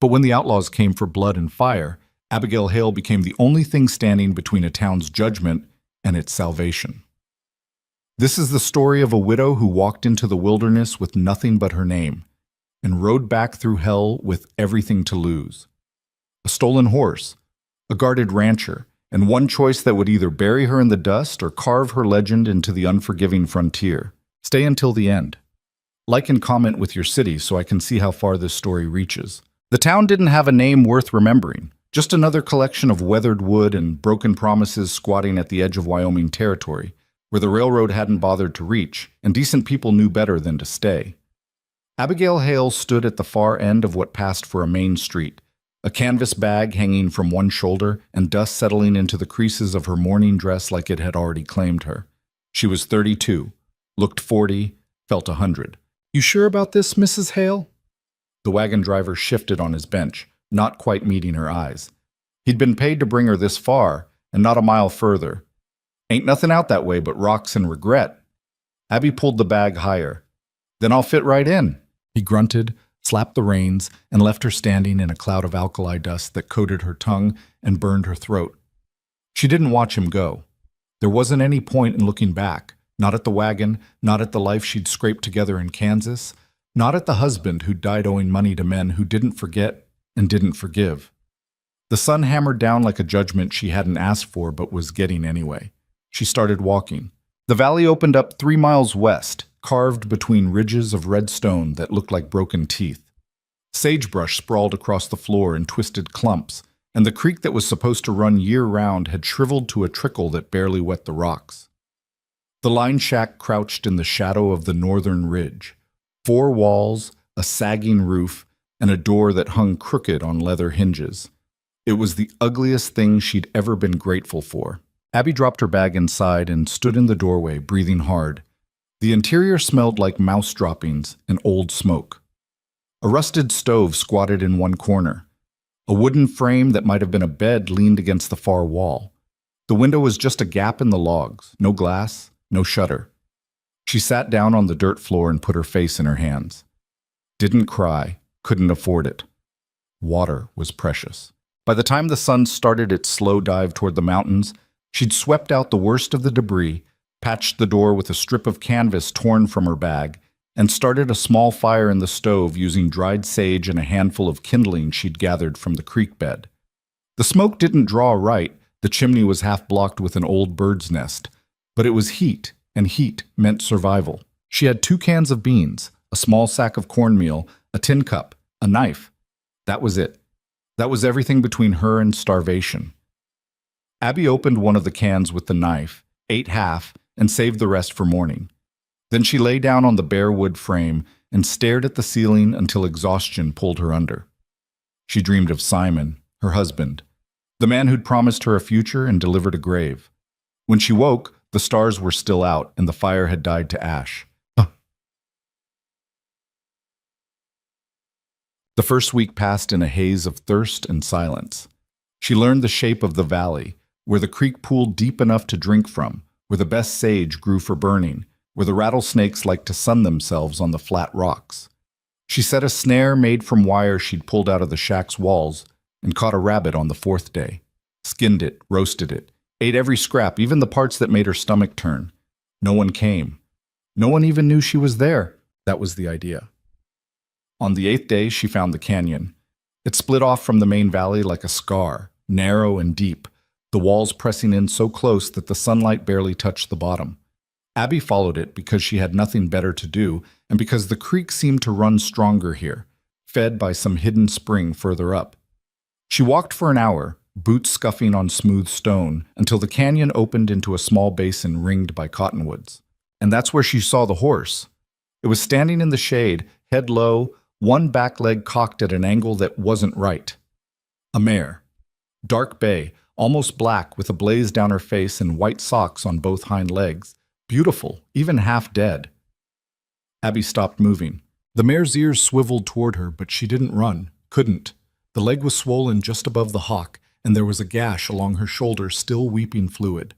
But when the outlaws came for blood and fire, Abigail Hale became the only thing standing between a town's judgment and its salvation. This is the story of a widow who walked into the wilderness with nothing but her name and rode back through hell with everything to lose. A stolen horse, a guarded rancher, and one choice that would either bury her in the dust or carve her legend into the unforgiving frontier. Stay until the end. Like and comment with your city so I can see how far this story reaches. The town didn't have a name worth remembering, just another collection of weathered wood and broken promises squatting at the edge of Wyoming territory, where the railroad hadn't bothered to reach, and decent people knew better than to stay. Abigail Hale stood at the far end of what passed for a main street, a canvas bag hanging from one shoulder and dust settling into the creases of her mourning dress like it had already claimed her. She was 32, looked 40, felt 100. "You sure about this, Mrs. Hale?" The wagon driver shifted on his bench, not quite meeting her eyes. He'd been paid to bring her this far, and not a mile further. "Ain't nothing out that way but rocks and regret." Abby pulled the bag higher. "Then I'll fit right in." He grunted, slapped the reins, and left her standing in a cloud of alkali dust that coated her tongue and burned her throat. She didn't watch him go. There wasn't any point in looking back, not at the wagon, not at the life she'd scraped together in Kansas, not at the husband who'd died owing money to men who didn't forget and didn't forgive. The sun hammered down like a judgment she hadn't asked for but was getting anyway. She started walking. The valley opened up 3 miles west, carved between ridges of red stone that looked like broken teeth. Sagebrush sprawled across the floor in twisted clumps, and the creek that was supposed to run year-round had shriveled to a trickle that barely wet the rocks. The line shack crouched in the shadow of the northern ridge. 4 walls, a sagging roof, and a door that hung crooked on leather hinges. It was the ugliest thing she'd ever been grateful for. Abby dropped her bag inside and stood in the doorway, breathing hard. The interior smelled like mouse droppings and old smoke. A rusted stove squatted in one corner. A wooden frame that might have been a bed leaned against the far wall. The window was just a gap in the logs, no glass, no shutter. She sat down on the dirt floor and put her face in her hands. Didn't cry, couldn't afford it. Water was precious. By the time the sun started its slow dive toward the mountains, she'd swept out the worst of the debris, patched the door with a strip of canvas torn from her bag, and started a small fire in the stove using dried sage and a handful of kindling she'd gathered from the creek bed. The smoke didn't draw right, the chimney was half blocked with an old bird's nest, but it was heat, and heat meant survival. She had 2 cans of beans, a small sack of cornmeal, a tin cup, a knife. That was it. That was everything between her and starvation. Abby opened one of the cans with the knife, ate half, and saved the rest for morning. Then she lay down on the bare wood frame and stared at the ceiling until exhaustion pulled her under. She dreamed of Simon, her husband, the man who'd promised her a future and delivered a grave. When she woke, the stars were still out and the fire had died to ash. The first week passed in a haze of thirst and silence. She learned the shape of the valley, where the creek pooled deep enough to drink from, where the best sage grew for burning, where the rattlesnakes liked to sun themselves on the flat rocks. She set a snare made from wire she'd pulled out of the shack's walls and caught a rabbit on the 4th day. Skinned it, roasted it, ate every scrap, even the parts that made her stomach turn. No one came. No one even knew she was there. That was the idea. On the 8th day, she found the canyon. It split off from the main valley like a scar, narrow and deep, the walls pressing in so close that the sunlight barely touched the bottom. Abby followed it because she had nothing better to do and because the creek seemed to run stronger here, fed by some hidden spring further up. She walked for an hour, boots scuffing on smooth stone, until the canyon opened into a small basin ringed by cottonwoods. And that's where she saw the horse. It was standing in the shade, head low, one back leg cocked at an angle that wasn't right. A mare. Dark bay, almost black with a blaze down her face and white socks on both hind legs. Beautiful, even half dead. Abby stopped moving. The mare's ears swiveled toward her, but she didn't run, couldn't. The leg was swollen just above the hock, and there was a gash along her shoulder still weeping fluid.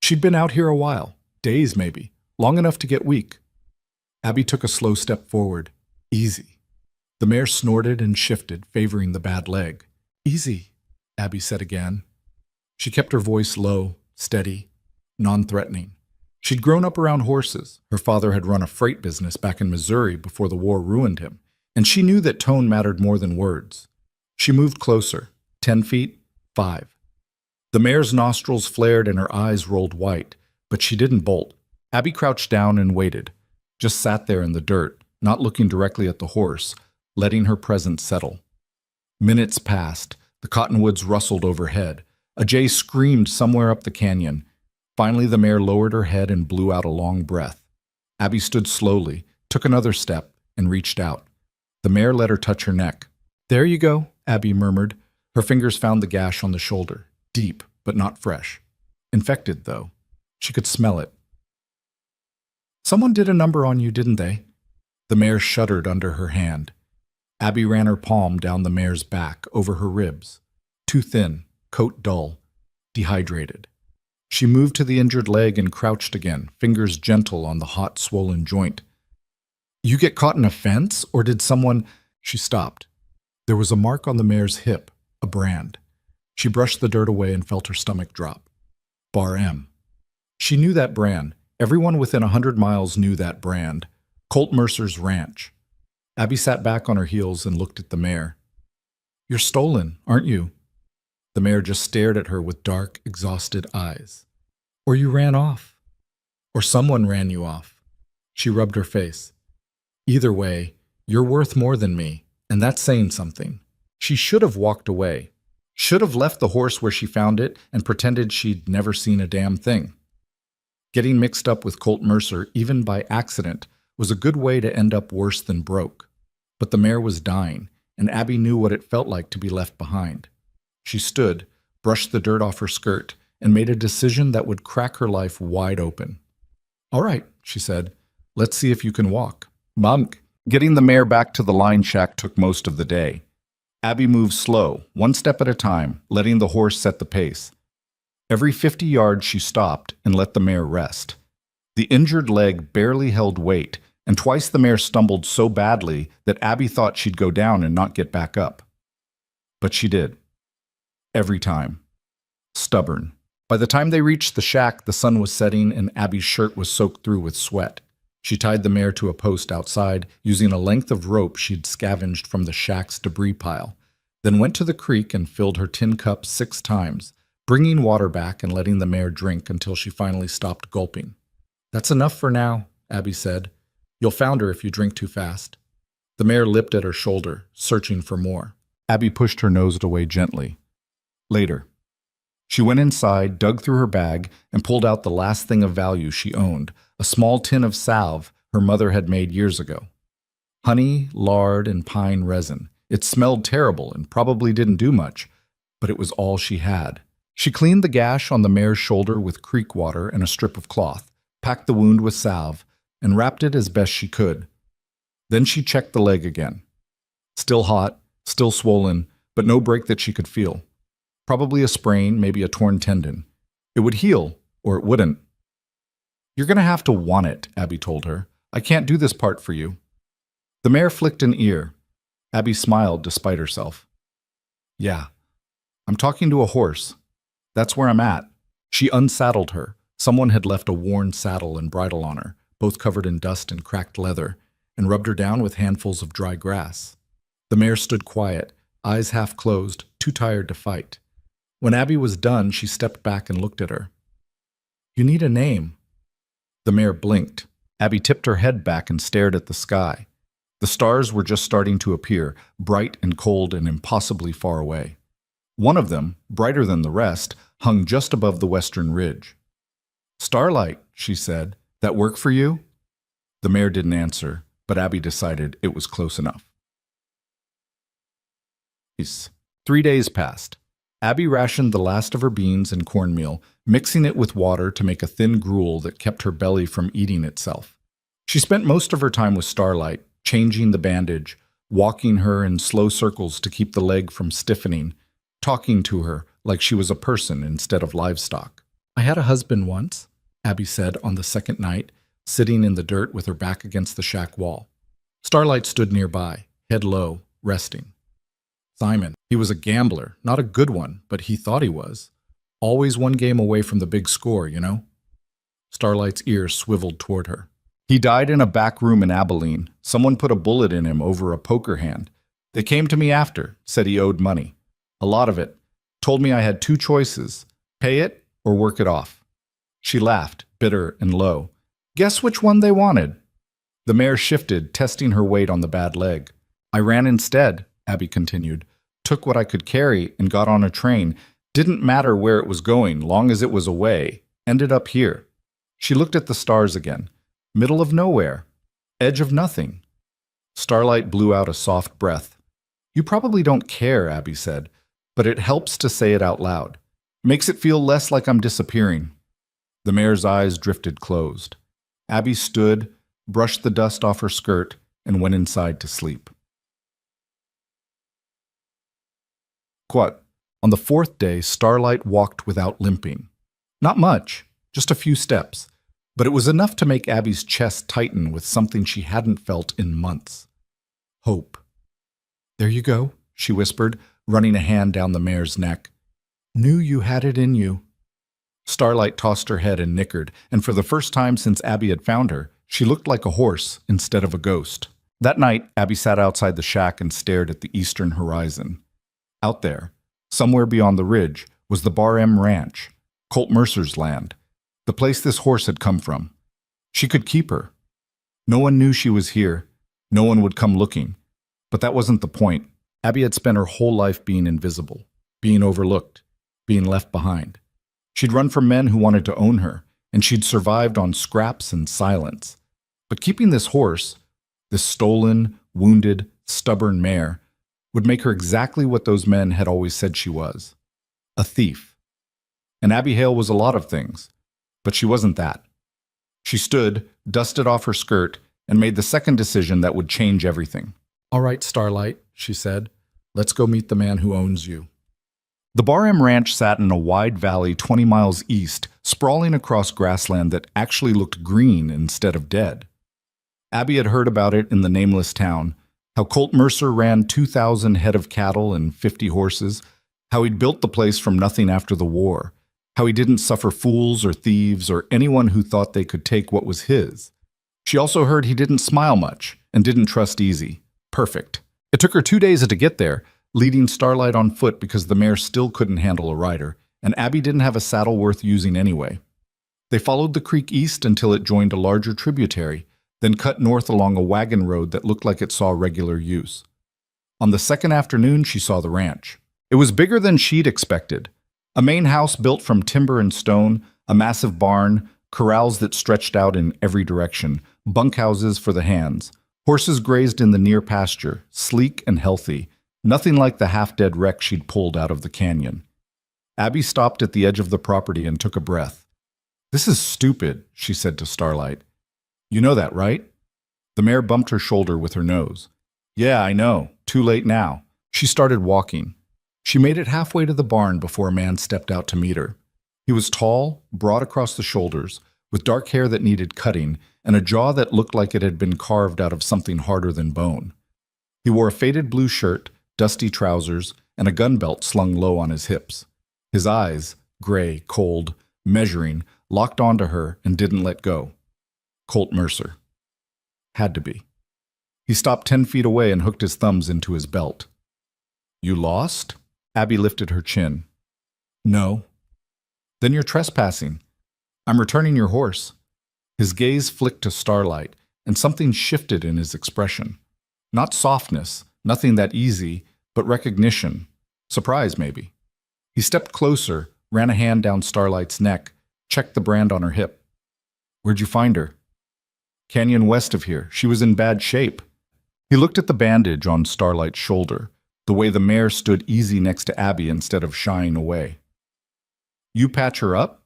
She'd been out here a while, days maybe, long enough to get weak. Abby took a slow step forward. Easy. The mare snorted and shifted, favoring the bad leg. "Easy," Abby said again. She kept her voice low, steady, non-threatening. She'd grown up around horses. Her father had run a freight business back in Missouri before the war ruined him, and she knew that tone mattered more than words. She moved closer, 10 feet, 5. The mare's nostrils flared and her eyes rolled white, but she didn't bolt. Abby crouched down and waited, just sat there in the dirt, not looking directly at the horse, letting her presence settle. Minutes passed. The cottonwoods rustled overhead. A jay screamed somewhere up the canyon. Finally, the mare lowered her head and blew out a long breath. Abby stood slowly, took another step, and reached out. The mare let her touch her neck. "There you go," Abby murmured. Her fingers found the gash on the shoulder. Deep, but not fresh. Infected, though. She could smell it. "Someone did a number on you, didn't they?" The mare shuddered under her hand. Abby ran her palm down the mare's back, over her ribs. Too thin, coat dull, dehydrated. She moved to the injured leg and crouched again, fingers gentle on the hot, swollen joint. "You get caught in a fence, or did someone—" She stopped. There was a mark on the mare's hip, a brand. She brushed the dirt away and felt her stomach drop. Bar M. She knew that brand. Everyone within 100 miles knew that brand. Colt Mercer's ranch. Abby sat back on her heels and looked at the mare. "You're stolen, aren't you?" The mare just stared at her with dark, exhausted eyes. "Or you ran off. Or someone ran you off." She rubbed her face. "Either way, you're worth more than me, and that's saying something." She should have walked away. Should have left the horse where she found it and pretended she'd never seen a damn thing. Getting mixed up with Colt Mercer, even by accident, was a good way to end up worse than broke. But the mare was dying, and Abby knew what it felt like to be left behind. She stood, brushed the dirt off her skirt, and made a decision that would crack her life wide open. "All right," she said. "Let's see if you can walk." Bunk. Getting the mare back to the line shack took most of the day. Abby moved slow, one step at a time, letting the horse set the pace. Every 50 yards she stopped and let the mare rest. The injured leg barely held weight, and twice the mare stumbled so badly that Abby thought she'd go down and not get back up. But she did. Every time. Stubborn. By the time they reached the shack, the sun was setting and Abby's shirt was soaked through with sweat. She tied the mare to a post outside, using a length of rope she'd scavenged from the shack's debris pile, then went to the creek and filled her tin cup 6 times, bringing water back and letting the mare drink until she finally stopped gulping. "That's enough for now," Abby said. "You'll founder if you drink too fast." The mare lipped at her shoulder, searching for more. Abby pushed her nose away gently. Later. She went inside, dug through her bag, and pulled out the last thing of value she owned, a small tin of salve her mother had made years ago. Honey, lard, and pine resin. It smelled terrible and probably didn't do much, but it was all she had. She cleaned the gash on the mare's shoulder with creek water and a strip of cloth, packed the wound with salve, and wrapped it as best she could. Then she checked the leg again. Still hot, still swollen, but no break that she could feel. Probably a sprain, maybe a torn tendon. It would heal, or it wouldn't. "You're going to have to want it," Abby told her. "I can't do this part for you." The mare flicked an ear. Abby smiled despite herself. "Yeah, I'm talking to a horse. That's where I'm at." She unsaddled her. Someone had left a worn saddle and bridle on her, both covered in dust and cracked leather, and rubbed her down with handfuls of dry grass. The mare stood quiet, eyes half closed, too tired to fight. When Abby was done, she stepped back and looked at her. "You need a name." The mare blinked. Abby tipped her head back and stared at the sky. The stars were just starting to appear, bright and cold and impossibly far away. One of them, brighter than the rest, hung just above the western ridge. "Starlight," she said. "That work for you?" The mare didn't answer, but Abby decided it was close enough. 3 days passed. Abby rationed the last of her beans and cornmeal, mixing it with water to make a thin gruel that kept her belly from eating itself. She spent most of her time with Starlight, changing the bandage, walking her in slow circles to keep the leg from stiffening, talking to her like she was a person instead of livestock. "I had a husband once," Abby said on the second night, sitting in the dirt with her back against the shack wall. Starlight stood nearby, head low, resting. Simon, he was a gambler, not a good one, but he thought he was. Always one game away from the big score, you know? Starlight's ear swiveled toward her. He died in a back room in Abilene. Someone put a bullet in him over a poker hand. They came to me after, said he owed money. A lot of it. Told me I had two choices, pay it or work it off. She laughed, bitter and low. Guess which one they wanted? The mare shifted, testing her weight on the bad leg. I ran instead, Abby continued. Took what I could carry and got on a train. Didn't matter where it was going, long as it was away. Ended up here. She looked at the stars again. Middle of nowhere. Edge of nothing. Starlight blew out a soft breath. You probably don't care, Abby said, but it helps to say it out loud. Makes it feel less like I'm disappearing. The mare's eyes drifted closed. Abby stood, brushed the dust off her skirt, and went inside to sleep. What? On the fourth day, Starlight walked without limping. Not much, just a few steps, but it was enough to make Abby's chest tighten with something she hadn't felt in months. Hope. There you go, she whispered, running a hand down the mare's neck. Knew you had it in you. Starlight tossed her head and nickered, and for the first time since Abby had found her, she looked like a horse instead of a ghost. That night, Abby sat outside the shack and stared at the eastern horizon. Out there, somewhere beyond the ridge, was the Bar M Ranch, Colt Mercer's land, the place this horse had come from. She could keep her. No one knew she was here. No one would come looking. But that wasn't the point. Abby had spent her whole life being invisible, being overlooked, being left behind. She'd run from men who wanted to own her, and she'd survived on scraps and silence. But keeping this horse, this stolen, wounded, stubborn mare, would make her exactly what those men had always said she was. A thief. And Abby Hale was a lot of things, but she wasn't that. She stood, dusted off her skirt, and made the second decision that would change everything. All right, Starlight, she said. Let's go meet the man who owns you. The Bar M Ranch sat in a wide valley 20 miles east, sprawling across grassland that actually looked green instead of dead. Abby had heard about it in the nameless town, how Colt Mercer ran 2,000 head of cattle and 50 horses, how he'd built the place from nothing after the war, how he didn't suffer fools or thieves or anyone who thought they could take what was his. She also heard he didn't smile much and didn't trust easy. Perfect. It took her 2 days to get there, leading Starlight on foot because the mare still couldn't handle a rider, and Abby didn't have a saddle worth using anyway. They followed the creek east until it joined a larger tributary, then cut north along a wagon road that looked like it saw regular use. On the second afternoon, she saw the ranch. It was bigger than she'd expected. A main house built from timber and stone, a massive barn, corrals that stretched out in every direction, bunkhouses for the hands. Horses grazed in the near pasture, sleek and healthy, nothing like the half-dead wreck she'd pulled out of the canyon. Abby stopped at the edge of the property and took a breath. This is stupid, she said to Starlight. You know that, right? The mare bumped her shoulder with her nose. Yeah, I know. Too late now. She started walking. She made it halfway to the barn before a man stepped out to meet her. He was tall, broad across the shoulders, with dark hair that needed cutting, and a jaw that looked like it had been carved out of something harder than bone. He wore a faded blue shirt, dusty trousers, and a gun belt slung low on his hips. His eyes, gray, cold, measuring, locked onto her and didn't let go. Colt Mercer. Had to be. He stopped 10 feet away and hooked his thumbs into his belt. You lost? Abby lifted her chin. No. Then you're trespassing. I'm returning your horse. His gaze flicked to Starlight, and something shifted in his expression. Not softness, nothing that easy, but recognition. Surprise, maybe. He stepped closer, ran a hand down Starlight's neck, checked the brand on her hip. Where'd you find her? Canyon west of here. She was in bad shape. He looked at the bandage on Starlight's shoulder, the way the mare stood easy next to Abby instead of shying away. You patch her up?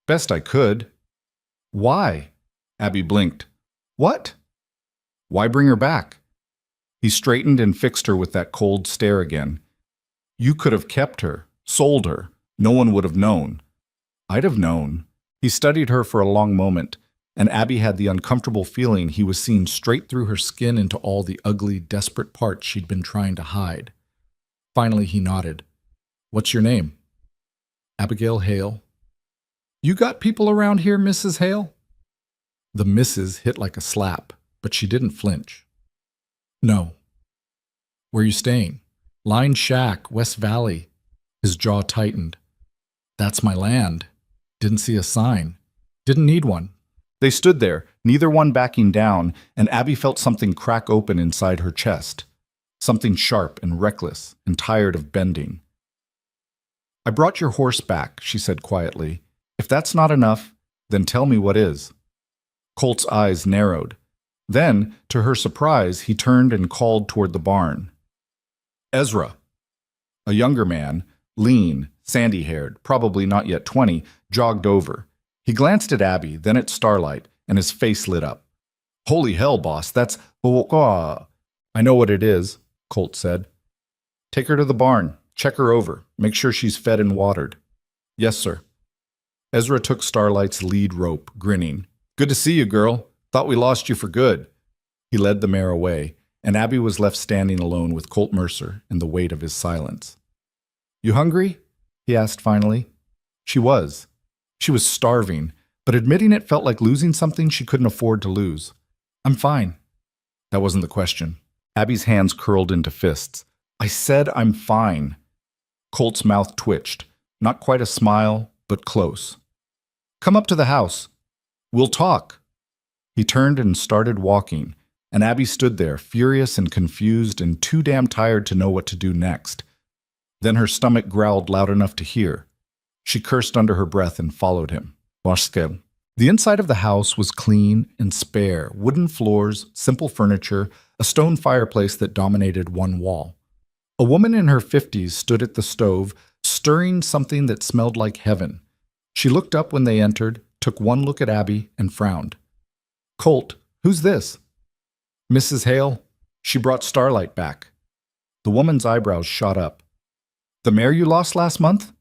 Best I could. Why? Abby blinked. What? Why bring her back? He straightened and fixed her with that cold stare again. You could have kept her, sold her. No one would have known. I'd have known. He studied her for a long moment, and Abby had the uncomfortable feeling he was seeing straight through her skin into all the ugly, desperate parts she'd been trying to hide. Finally, he nodded. "What's your name?" "Abigail Hale." "You got people around here, Mrs. Hale?" The "Mrs." hit like a slap, but she didn't flinch. "No." "Where you staying?" "Line Shack, West Valley." His jaw tightened. "That's my land. Didn't see a sign. Didn't need one." They stood there, neither one backing down, and Abby felt something crack open inside her chest. Something sharp and reckless and tired of bending. "I brought your horse back," she said quietly. "If that's not enough, then tell me what is." Colt's eyes narrowed. Then, to her surprise, he turned and called toward the barn. "Ezra." A younger man, lean, sandy-haired, probably not yet 20, jogged over. He glanced at Abby, then at Starlight, and his face lit up. "Holy hell, boss, that's... I know what it is," Colt said. "Take her to the barn. Check her over. Make sure she's fed and watered." "Yes, sir." Ezra took Starlight's lead rope, grinning. "Good to see you, girl. Thought we lost you for good." He led the mare away, and Abby was left standing alone with Colt Mercer and the weight of his silence. "You hungry?" he asked finally. She was. She was starving, but admitting it felt like losing something she couldn't afford to lose. "I'm fine." That wasn't the question. Abby's hands curled into fists. "I said I'm fine." Colt's mouth twitched. Not quite a smile, but close. "Come up to the house. We'll talk." He turned and started walking, and Abby stood there, furious and confused and too damn tired to know what to do next. Then her stomach growled loud enough to hear. She cursed under her breath and followed him. Borskel. The inside of the house was clean and spare, wooden floors, simple furniture, a stone fireplace that dominated one wall. A woman in her 50s stood at the stove, stirring something that smelled like heaven. She looked up when they entered, took one look at Abby, and frowned. "Colt, who's this?" "Mrs. Hale. She brought Starlight back." The woman's eyebrows shot up. "The mare you lost last month?"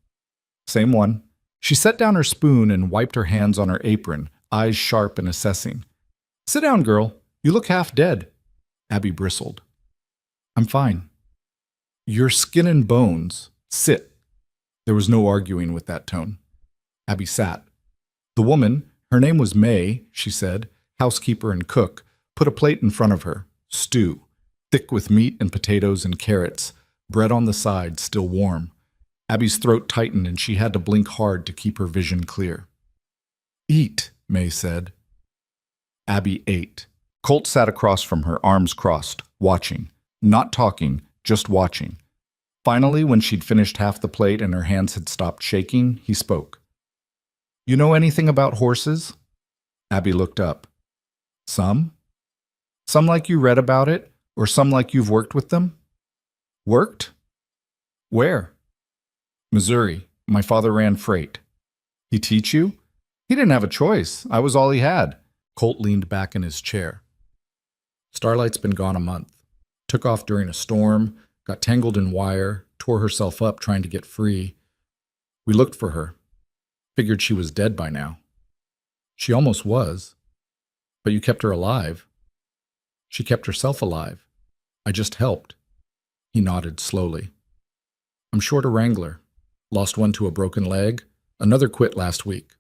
"Same one." She set down her spoon and wiped her hands on her apron, eyes sharp and assessing. "Sit down, girl. You look half dead." Abby bristled. "I'm fine." "You're skin and bones. Sit." There was no arguing with that tone. Abby sat. The woman, her name was May, she said, housekeeper and cook, put a plate in front of her, stew, thick with meat and potatoes and carrots, bread on the side, still warm. Abby's throat tightened and she had to blink hard to keep her vision clear. "Eat," May said. Abby ate. Colt sat across from her, arms crossed, watching. Not talking, just watching. Finally, when she'd finished half the plate and her hands had stopped shaking, he spoke. "You know anything about horses?" Abby looked up. "Some?" "Some like you read about it, or some like you've worked with them?" "Worked?" "Where?" "Missouri. My father ran freight." "He teach you?" "He didn't have a choice. I was all he had." Colt leaned back in his chair. "Starlight's been gone a month. Took off during a storm, got tangled in wire, tore herself up trying to get free. We looked for her. Figured she was dead by now. She almost was. But you kept her alive." "She kept herself alive. I just helped." He nodded slowly. "I'm short a wrangler. Lost one to a broken leg. Another quit last week.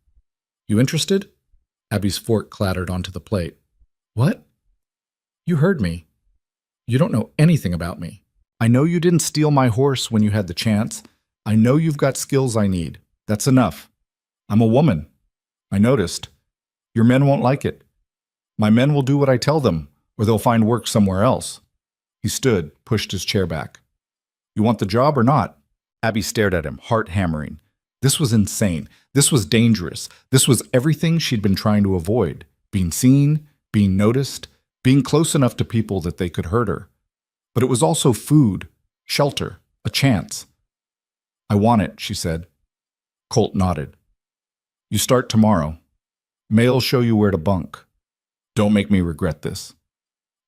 You interested?" Abby's fork clattered onto the plate. "What?" "You heard me. You don't know anything about me. I know you didn't steal my horse when you had the chance. I know you've got skills I need. That's enough. I'm a woman. I noticed. Your men won't like it. My men will do what I tell them, or they'll find work somewhere else." He stood, pushed his chair back. "You want the job or not?" Abby stared at him, heart hammering. This was insane. This was dangerous. This was everything she'd been trying to avoid. Being seen, being noticed, being close enough to people that they could hurt her. But it was also food, shelter, a chance. "I want it," she said. Colt nodded. "You start tomorrow. May'll show you where to bunk. Don't make me regret this."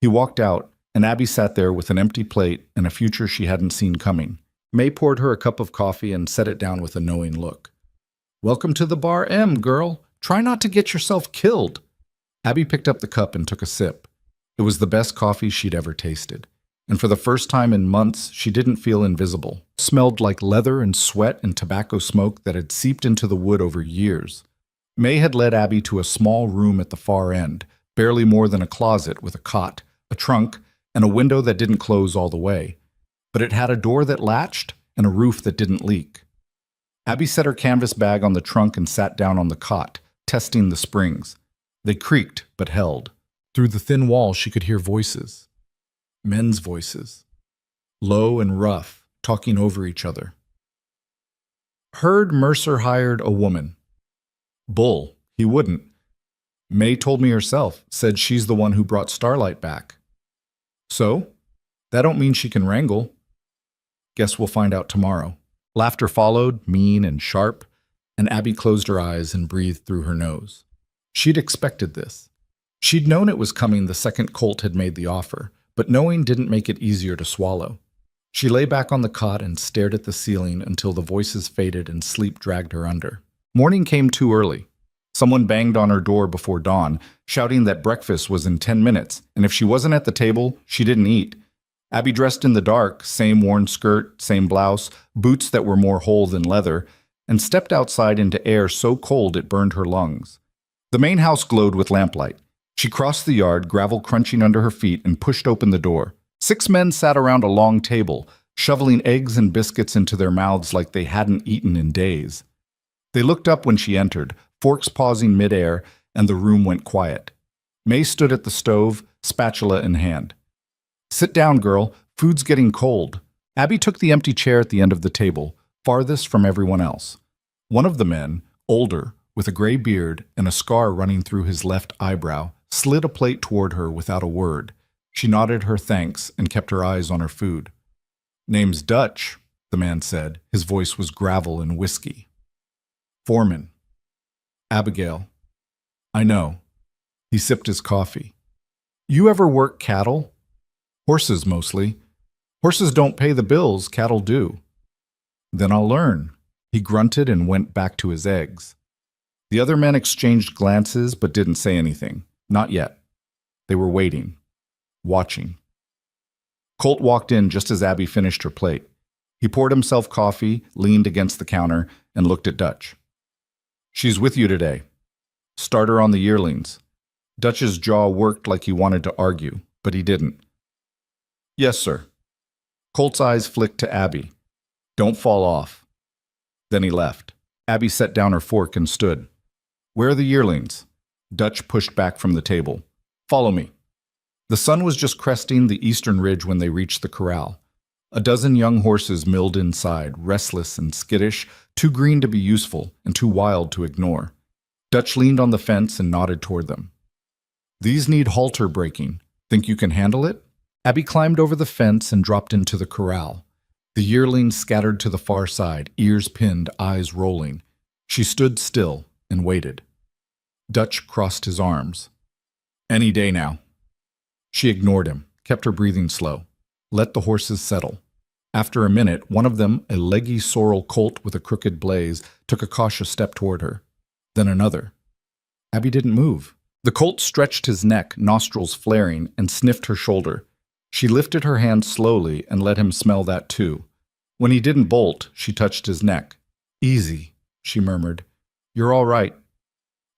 He walked out, and Abby sat there with an empty plate and a future she hadn't seen coming. May poured her a cup of coffee and set it down with a knowing look. "Welcome to the Bar M, girl. Try not to get yourself killed." Abby picked up the cup and took a sip. It was the best coffee she'd ever tasted. And for the first time in months, she didn't feel invisible. It smelled like leather and sweat and tobacco smoke that had seeped into the wood over years. May had led Abby to a small room at the far end, barely more than a closet with a cot, a trunk, and a window that didn't close all the way. But it had a door that latched and a roof that didn't leak. Abby set her canvas bag on the trunk and sat down on the cot, testing the springs. They creaked, but held. Through the thin wall, she could hear voices. Men's voices. Low and rough, talking over each other. Heard Mercer hired a woman. Bull, he wouldn't. May told me herself, said she's the one who brought Starlight back. So? That don't mean she can wrangle. Guess we'll find out tomorrow. Laughter followed, mean and sharp, and Abby closed her eyes and breathed through her nose. She'd expected this. She'd known it was coming the second Colt had made the offer, but knowing didn't make it easier to swallow. She lay back on the cot and stared at the ceiling until the voices faded and sleep dragged her under. Morning came too early. Someone banged on her door before dawn, shouting that breakfast was in 10 minutes, and if she wasn't at the table, she didn't eat. Abby dressed in the dark, same worn skirt, same blouse, boots that were more whole than leather, and stepped outside into air so cold it burned her lungs. The main house glowed with lamplight. She crossed the yard, gravel crunching under her feet, and pushed open the door. 6 men sat around a long table, shoveling eggs and biscuits into their mouths like they hadn't eaten in days. They looked up when she entered, forks pausing midair, and the room went quiet. May stood at the stove, spatula in hand. Sit down, girl. Food's getting cold. Abby took the empty chair at the end of the table, farthest from everyone else. One of the men, older, with a gray beard and a scar running through his left eyebrow, slid a plate toward her without a word. She nodded her thanks and kept her eyes on her food. Name's Dutch, the man said. His voice was gravel and whiskey. Foreman. Abigail. I know. He sipped his coffee. You ever work cattle? Horses, mostly. Horses don't pay the bills, cattle do. Then I'll learn. He grunted and went back to his eggs. The other men exchanged glances but didn't say anything. Not yet. They were waiting. Watching. Colt walked in just as Abby finished her plate. He poured himself coffee, leaned against the counter, and looked at Dutch. She's with you today. Start her on the yearlings. Dutch's jaw worked like he wanted to argue, but he didn't. Yes, sir. Colt's eyes flicked to Abby. Don't fall off. Then he left. Abby set down her fork and stood. Where are the yearlings? Dutch pushed back from the table. Follow me. The sun was just cresting the eastern ridge when they reached the corral. A dozen young horses milled inside, restless and skittish, too green to be useful and too wild to ignore. Dutch leaned on the fence and nodded toward them. These need halter breaking. Think you can handle it? Abby climbed over the fence and dropped into the corral. The yearlings scattered to the far side, ears pinned, eyes rolling. She stood still and waited. Dutch crossed his arms. Any day now. She ignored him, kept her breathing slow. Let the horses settle. After a minute, one of them, a leggy sorrel colt with a crooked blaze, took a cautious step toward her. Then another. Abby didn't move. The colt stretched his neck, nostrils flaring, and sniffed her shoulder. She lifted her hand slowly and let him smell that too. When he didn't bolt, she touched his neck. Easy, she murmured. You're all right.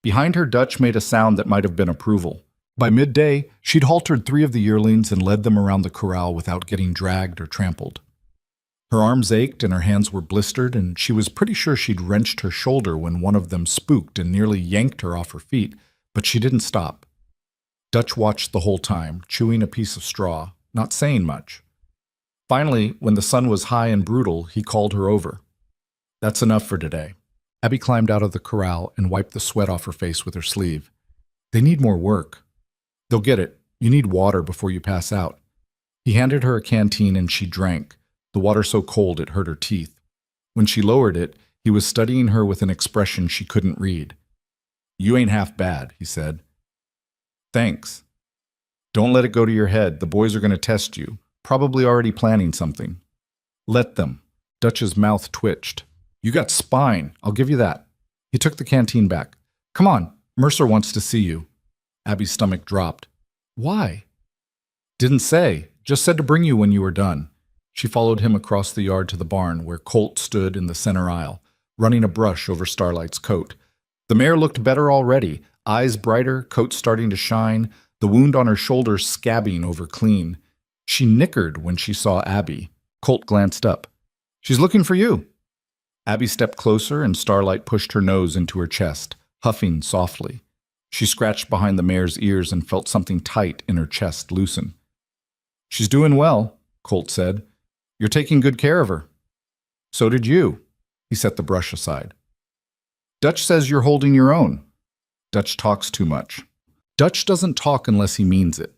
Behind her, Dutch made a sound that might have been approval. By midday, she'd haltered 3 of the yearlings and led them around the corral without getting dragged or trampled. Her arms ached and her hands were blistered, and she was pretty sure she'd wrenched her shoulder when one of them spooked and nearly yanked her off her feet, but she didn't stop. Dutch watched the whole time, chewing a piece of straw, not saying much. Finally, when the sun was high and brutal, he called her over. That's enough for today. Abby climbed out of the corral and wiped the sweat off her face with her sleeve. They need more work. They'll get it. You need water before you pass out. He handed her a canteen and she drank, the water so cold it hurt her teeth. When she lowered it, he was studying her with an expression she couldn't read. You ain't half bad, he said. Thanks. Don't let it go to your head. The boys are going to test you, probably already planning something. Let them. Dutch's mouth twitched. You got spine. I'll give you that. He took the canteen back. Come on. Mercer wants to see you. Abby's stomach dropped. Why? Didn't say. Just said to bring you when you were done. She followed him across the yard to the barn, where Colt stood in the center aisle, running a brush over Starlight's coat. The mare looked better already, eyes brighter, coat starting to shine, the wound on her shoulder scabbing over clean. She nickered when she saw Abby. Colt glanced up. She's looking for you. Abby stepped closer and Starlight pushed her nose into her chest, huffing softly. She scratched behind the mare's ears and felt something tight in her chest loosen. She's doing well, Colt said. You're taking good care of her. So did you. He set the brush aside. Dutch says you're holding your own. Dutch talks too much. Dutch doesn't talk unless he means it.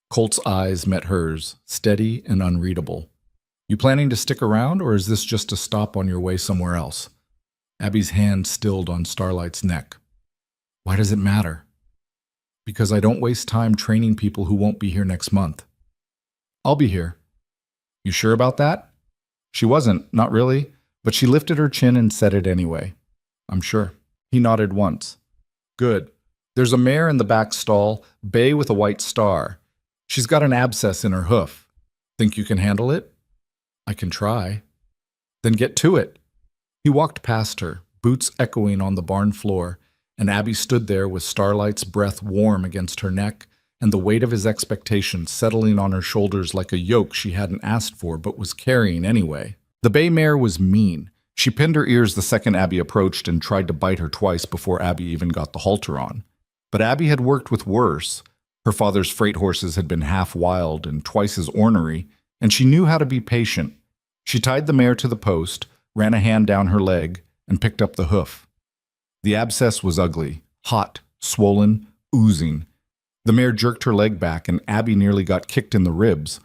Colt's eyes met hers, steady and unreadable. You planning to stick around, or is this just a stop on your way somewhere else? Abby's hand stilled on Starlight's neck. Why does it matter? Because I don't waste time training people who won't be here next month. I'll be here. You sure about that? She wasn't, not really, but she lifted her chin and said it anyway. I'm sure. He nodded once. Good. There's a mare in the back stall, bay with a white star. She's got an abscess in her hoof. Think you can handle it? I can try. Then get to it. He walked past her, boots echoing on the barn floor, and Abby stood there with Starlight's breath warm against her neck and the weight of his expectations settling on her shoulders like a yoke she hadn't asked for but was carrying anyway. The bay mare was mean. She pinned her ears the second Abby approached and tried to bite her twice before Abby even got the halter on. But Abby had worked with worse. Her father's freight horses had been half wild and twice as ornery, and she knew how to be patient. She tied the mare to the post, ran a hand down her leg, and picked up the hoof. The abscess was ugly, hot, swollen, oozing. The mare jerked her leg back, and Abby nearly got kicked in the ribs.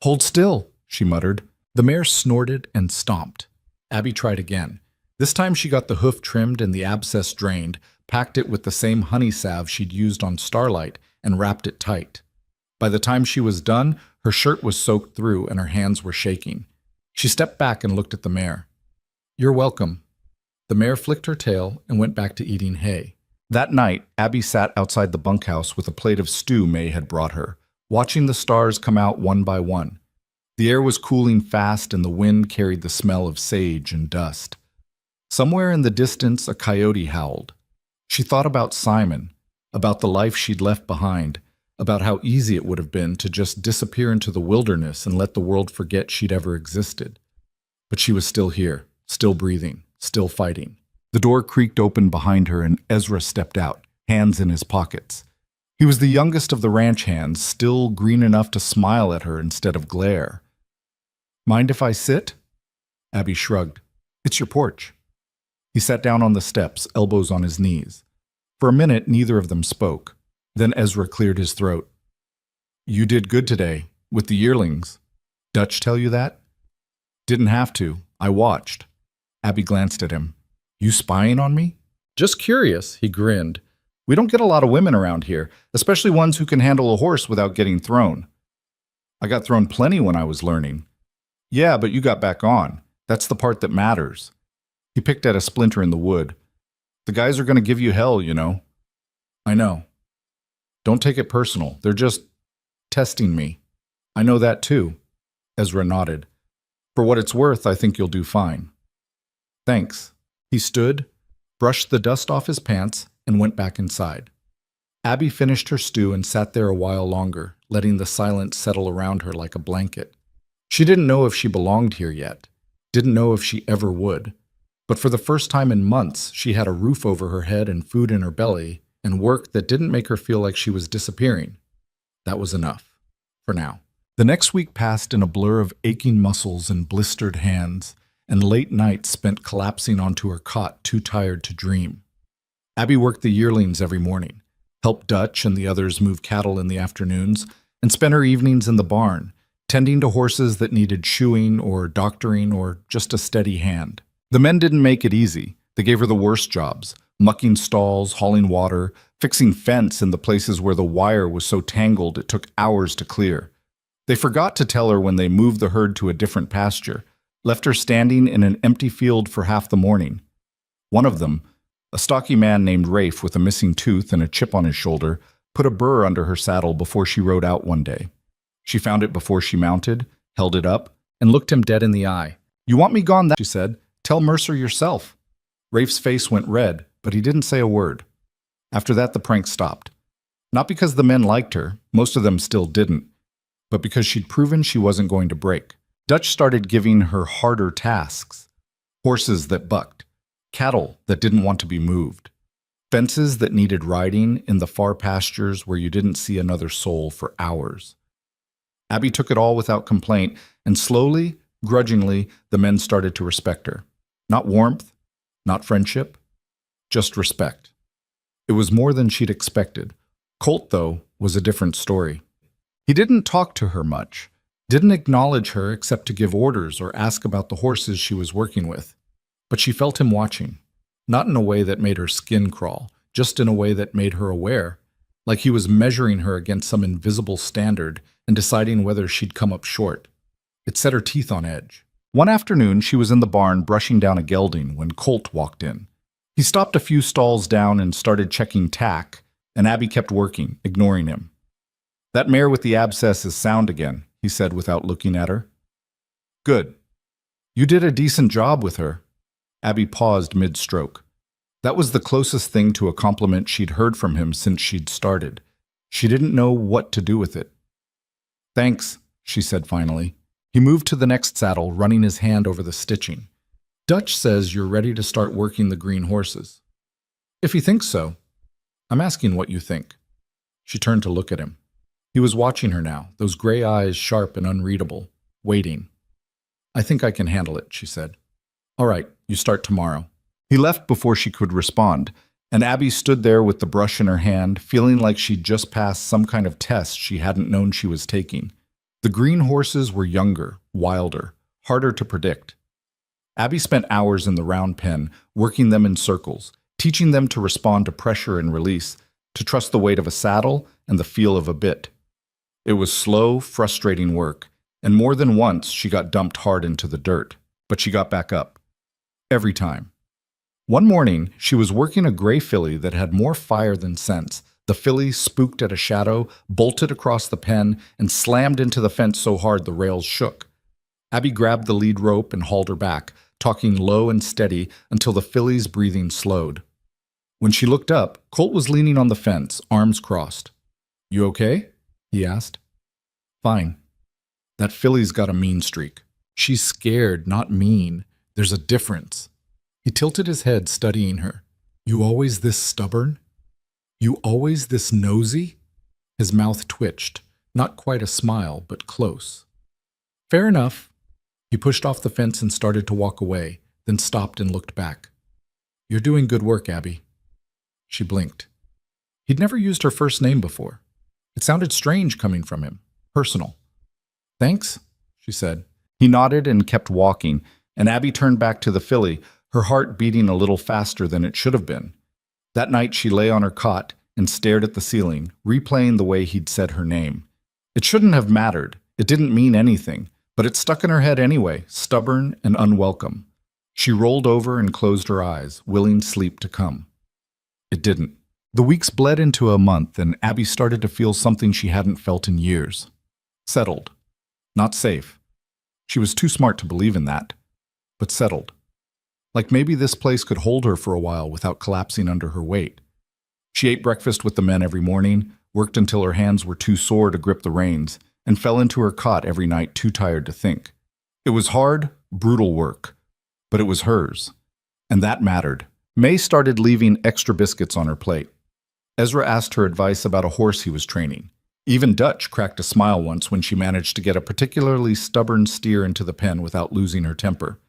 Hold still, she muttered. The mare snorted and stomped. Abby tried again. This time she got the hoof trimmed and the abscess drained, packed it with the same honey salve she'd used on Starlight, and wrapped it tight. By the time she was done, her shirt was soaked through and her hands were shaking. She stepped back and looked at the mare. You're welcome. The mare flicked her tail and went back to eating hay. That night, Abby sat outside the bunkhouse with a plate of stew May had brought her, watching the stars come out one by one. The air was cooling fast and the wind carried the smell of sage and dust. Somewhere in the distance, a coyote howled. She thought about Simon, about the life she'd left behind, about how easy it would have been to just disappear into the wilderness and let the world forget she'd ever existed. But she was still here, still breathing, still fighting. The door creaked open behind her and Ezra stepped out, hands in his pockets. He was the youngest of the ranch hands, still green enough to smile at her instead of glare. Mind if I sit? Abby shrugged. It's your porch. He sat down on the steps, elbows on his knees. For a minute, neither of them spoke. Then Ezra cleared his throat. You did good today, with the yearlings. Dutch tell you that? Didn't have to. I watched. Abby glanced at him. You spying on me? Just curious, he grinned. We don't get a lot of women around here, especially ones who can handle a horse without getting thrown. I got thrown plenty when I was learning. Yeah, but you got back on. That's the part that matters. He picked at a splinter in the wood. The guys are going to give you hell, you know. I know. Don't take it personal. They're just testing me. I know that too. Ezra nodded. For what it's worth, I think you'll do fine. Thanks. He stood, brushed the dust off his pants, and went back inside. Abby finished her stew and sat there a while longer, letting the silence settle around her like a blanket. She didn't know if she belonged here yet, didn't know if she ever would. But for the first time in months, she had a roof over her head and food in her belly, and work that didn't make her feel like she was disappearing. That was enough. For now. The next week passed in a blur of aching muscles and blistered hands, and late nights spent collapsing onto her cot too tired to dream. Abby worked the yearlings every morning, helped Dutch and the others move cattle in the afternoons, and spent her evenings in the barn, tending to horses that needed shoeing or doctoring or just a steady hand. The men didn't make it easy. They gave her the worst jobs, mucking stalls, hauling water, fixing fence in the places where the wire was so tangled it took hours to clear. They forgot to tell her when they moved the herd to a different pasture, left her standing in an empty field for half the morning. One of them, a stocky man named Rafe with a missing tooth and a chip on his shoulder, put a burr under her saddle before she rode out one day. She found it before she mounted, held it up, and looked him dead in the eye. "You want me gone that," she said. "Tell Mercer yourself." Rafe's face went red, but he didn't say a word. After that, the prank stopped. Not because the men liked her, most of them still didn't, but because she'd proven she wasn't going to break. Dutch started giving her harder tasks. Horses that bucked, cattle that didn't want to be moved, fences that needed riding in the far pastures where you didn't see another soul for hours. Abby took it all without complaint, and slowly, grudgingly, the men started to respect her. Not warmth, not friendship, just respect. It was more than she'd expected. Colt, though, was a different story. He didn't talk to her much, didn't acknowledge her except to give orders or ask about the horses she was working with. But she felt him watching, not in a way that made her skin crawl, just in a way that made her aware, like he was measuring her against some invisible standard and deciding whether she'd come up short. It set her teeth on edge. One afternoon, she was in the barn brushing down a gelding when Colt walked in. He stopped a few stalls down and started checking tack, and Abby kept working, ignoring him. "That mare with the abscess is sound again," he said without looking at her. "Good. You did a decent job with her." Abby paused mid-stroke. That was the closest thing to a compliment she'd heard from him since she'd started. She didn't know what to do with it. "Thanks," she said finally. He moved to the next saddle, running his hand over the stitching. "Dutch says you're ready to start working the green horses." "If he thinks so." "I'm asking what you think." She turned to look at him. He was watching her now, those gray eyes sharp and unreadable, waiting. "I think I can handle it," she said. "All right, you start tomorrow." He left before she could respond, and Abby stood there with the brush in her hand, feeling like she'd just passed some kind of test she hadn't known she was taking. The green horses were younger, wilder, harder to predict. Abby spent hours in the round pen, working them in circles, teaching them to respond to pressure and release, to trust the weight of a saddle and the feel of a bit. It was slow, frustrating work, and more than once she got dumped hard into the dirt, but she got back up. Every time. One morning, she was working a gray filly that had more fire than sense. The filly spooked at a shadow, bolted across the pen, and slammed into the fence so hard the rails shook. Abby grabbed the lead rope and hauled her back, talking low and steady until the filly's breathing slowed. When she looked up, Colt was leaning on the fence, arms crossed. "You okay?" he asked. "Fine. That filly's got a mean streak. She's scared, not mean. There's a difference." He tilted his head, studying her. "You always this stubborn? You always this nosy?" His mouth twitched, not quite a smile, but close. "Fair enough." He pushed off the fence and started to walk away, then stopped and looked back. "You're doing good work, Abby." She blinked. He'd never used her first name before. It sounded strange coming from him, personal. "Thanks," she said. He nodded and kept walking, and Abby turned back to the filly, her heart beating a little faster than it should have been. That night she lay on her cot and stared at the ceiling, replaying the way he'd said her name. It shouldn't have mattered. It didn't mean anything, but it stuck in her head anyway, stubborn and unwelcome. She rolled over and closed her eyes, willing sleep to come. It didn't. The weeks bled into a month, and Abby started to feel something she hadn't felt in years. Settled. Not safe. She was too smart to believe in that, but settled. Like maybe this place could hold her for a while without collapsing under her weight. She ate breakfast with the men every morning, worked until her hands were too sore to grip the reins, and fell into her cot every night too tired to think. It was hard, brutal work, but it was hers, and that mattered. May started leaving extra biscuits on her plate. Ezra asked her advice about a horse he was training. Even Dutch cracked a smile once when she managed to get a particularly stubborn steer into the pen without losing her temper.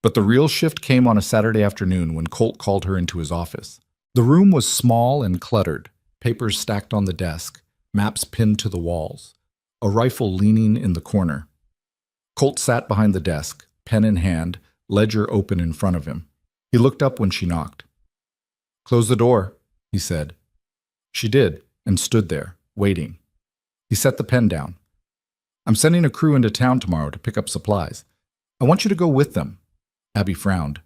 But the real shift came on a Saturday afternoon when Colt called her into his office. The room was small and cluttered, papers stacked on the desk, maps pinned to the walls, a rifle leaning in the corner. Colt sat behind the desk, pen in hand, ledger open in front of him. He looked up when she knocked. "Close the door," he said. She did, and stood there, waiting. He set the pen down. "I'm sending a crew into town tomorrow to pick up supplies. I want you to go with them." Abby frowned.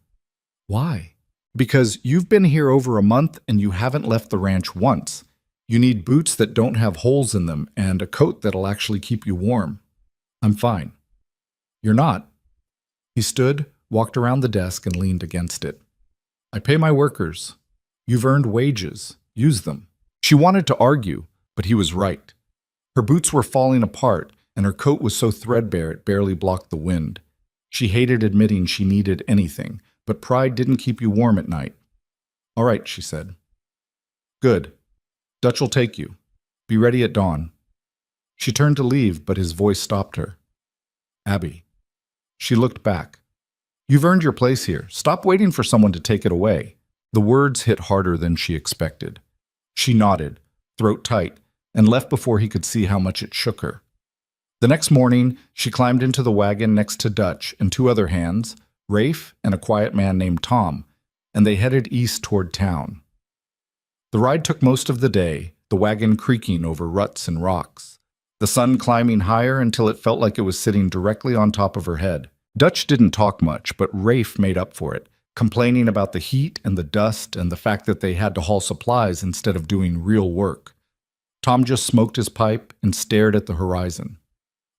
"Why?" "Because you've been here over a month and you haven't left the ranch once. You need boots that don't have holes in them and a coat that'll actually keep you warm. I'm fine. You're not. He stood, walked around the desk, and leaned against it. I pay my workers. You've earned wages. Use them. She wanted to argue, but he was right. Her boots were falling apart, and her coat was so threadbare it barely blocked the wind. She hated admitting she needed anything, but pride didn't keep you warm at night. All right, she said. Good. Dutch will take you. Be ready at dawn. She turned to leave, but his voice stopped her. Abby. She looked back. You've earned your place here. Stop waiting for someone to take it away. The words hit harder than she expected. She nodded, throat tight, and left before he could see how much it shook her. The next morning, she climbed into the wagon next to Dutch and two other hands, Rafe and a quiet man named Tom, and they headed east toward town. The ride took most of the day, the wagon creaking over ruts and rocks, the sun climbing higher until it felt like it was sitting directly on top of her head. Dutch didn't talk much, but Rafe made up for it, complaining about the heat and the dust and the fact that they had to haul supplies instead of doing real work. Tom just smoked his pipe and stared at the horizon.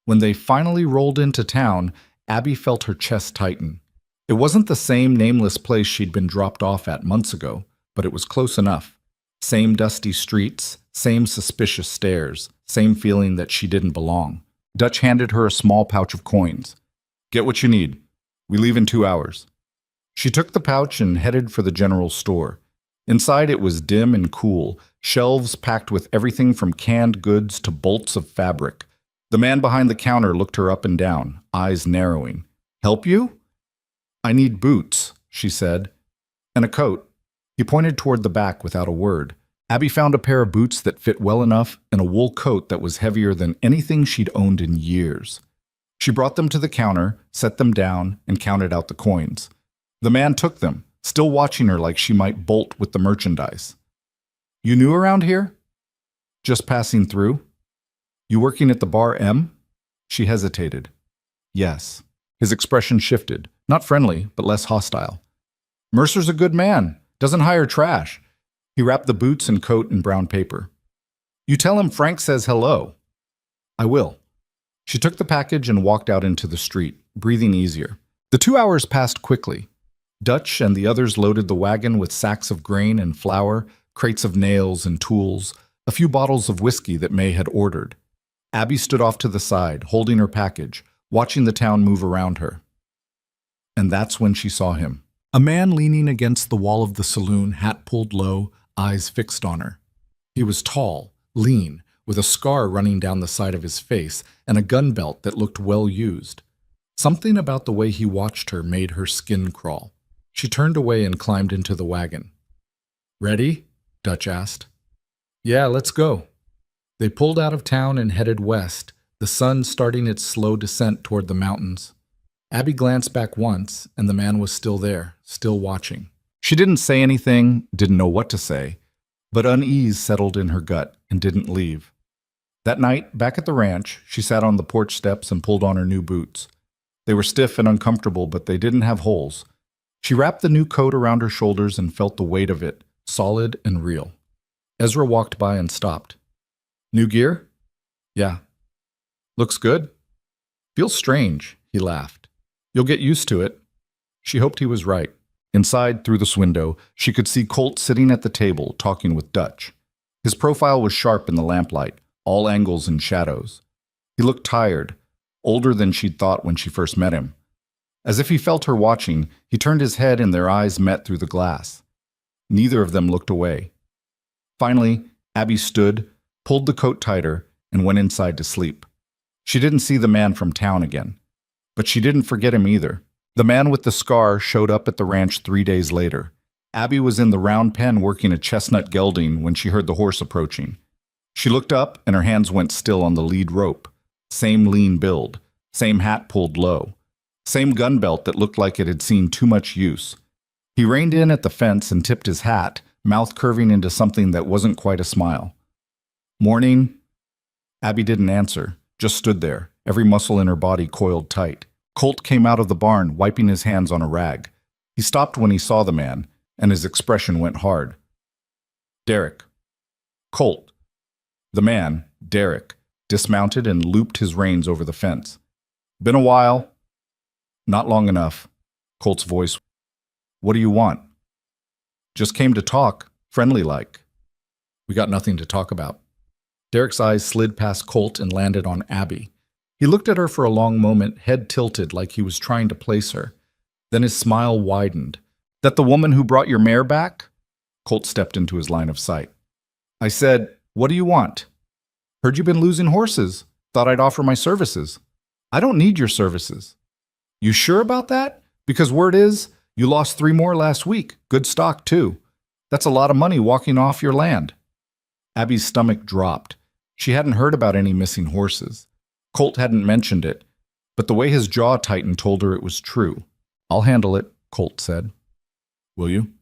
When they finally rolled into town, Abby felt her chest tighten. It wasn't the same nameless place she'd been dropped off at months ago, but it was close enough. Same dusty streets, same suspicious stares, same feeling that she didn't belong. Dutch handed her a small pouch of coins. Get what you need. We leave in 2 hours. She took the pouch and headed for the general store. Inside it was dim and cool, shelves packed with everything from canned goods to bolts of fabric. The man behind the counter looked her up and down, eyes narrowing. Help you? I need boots, she said, and a coat. He pointed toward the back without a word. Abby found a pair of boots that fit well enough and a wool coat that was heavier than anything she'd owned in years. She brought them to the counter, set them down, and counted out the coins. The man took them, still watching her like she might bolt with the merchandise. You new around here? Just passing through. You working at the bar M? She hesitated. Yes. His expression shifted, not friendly, but less hostile. Mercer's a good man. Doesn't hire trash. He wrapped the boots and coat in brown paper. You tell him Frank says hello. I will. She took the package and walked out into the street, breathing easier. The 2 hours passed quickly. Dutch and the others loaded the wagon with sacks of grain and flour, crates of nails and tools, a few bottles of whiskey that May had ordered. Abby stood off to the side, holding her package, watching the town move around her. And that's when she saw him. A man leaning against the wall of the saloon, hat pulled low, eyes fixed on her. He was tall, lean, with a scar running down the side of his face and a gun belt that looked well used. Something about the way he watched her made her skin crawl. She turned away and climbed into the wagon. Ready? Dutch asked. Yeah, let's go. They pulled out of town and headed west, the sun starting its slow descent toward the mountains. Abby glanced back once, and the man was still there, still watching. She didn't say anything, didn't know what to say, but unease settled in her gut and didn't leave. That night, back at the ranch, she sat on the porch steps and pulled on her new boots. They were stiff and uncomfortable, but they didn't have holes. She wrapped the new coat around her shoulders and felt the weight of it, solid and real. Ezra walked by and stopped. New gear? Yeah. Looks good? Feels strange, he laughed. You'll get used to it. She hoped he was right. Inside, through this window, she could see Colt sitting at the table, talking with Dutch. His profile was sharp in the lamplight, all angles and shadows. He looked tired, older than she'd thought when she first met him. As if he felt her watching, he turned his head and their eyes met through the glass. Neither of them looked away. Finally, Abby stood, pulled the coat tighter, and went inside to sleep. She didn't see the man from town again. But she didn't forget him either. The man with the scar showed up at the ranch 3 days later. Abby was in the round pen working a chestnut gelding when she heard the horse approaching. She looked up and her hands went still on the lead rope. Same lean build, same hat pulled low, same gun belt that looked like it had seen too much use. He reined in at the fence and tipped his hat, mouth curving into something that wasn't quite a smile. Morning? Abby didn't answer, just stood there, every muscle in her body coiled tight. Colt came out of the barn, wiping his hands on a rag. He stopped when he saw the man, and his expression went hard. Derek. Colt, The man, Derek, dismounted and looped his reins over the fence. Been a while. Not long enough. Colt's voice. What do you want? Just came to talk, friendly-like. We got nothing to talk about. Derek's eyes slid past Colt and landed on Abby. He looked at her for a long moment, head tilted like he was trying to place her. Then his smile widened. That the woman who brought your mare back? Colt stepped into his line of sight. I said, what do you want? Heard you've been losing horses. Thought I'd offer my services. I don't need your services. You sure about that? Because word is, you lost 3 more last week. Good stock, too. That's a lot of money walking off your land. Abby's stomach dropped. She hadn't heard about any missing horses. Colt hadn't mentioned it, but the way his jaw tightened told her it was true. I'll handle it, Colt said. Will you?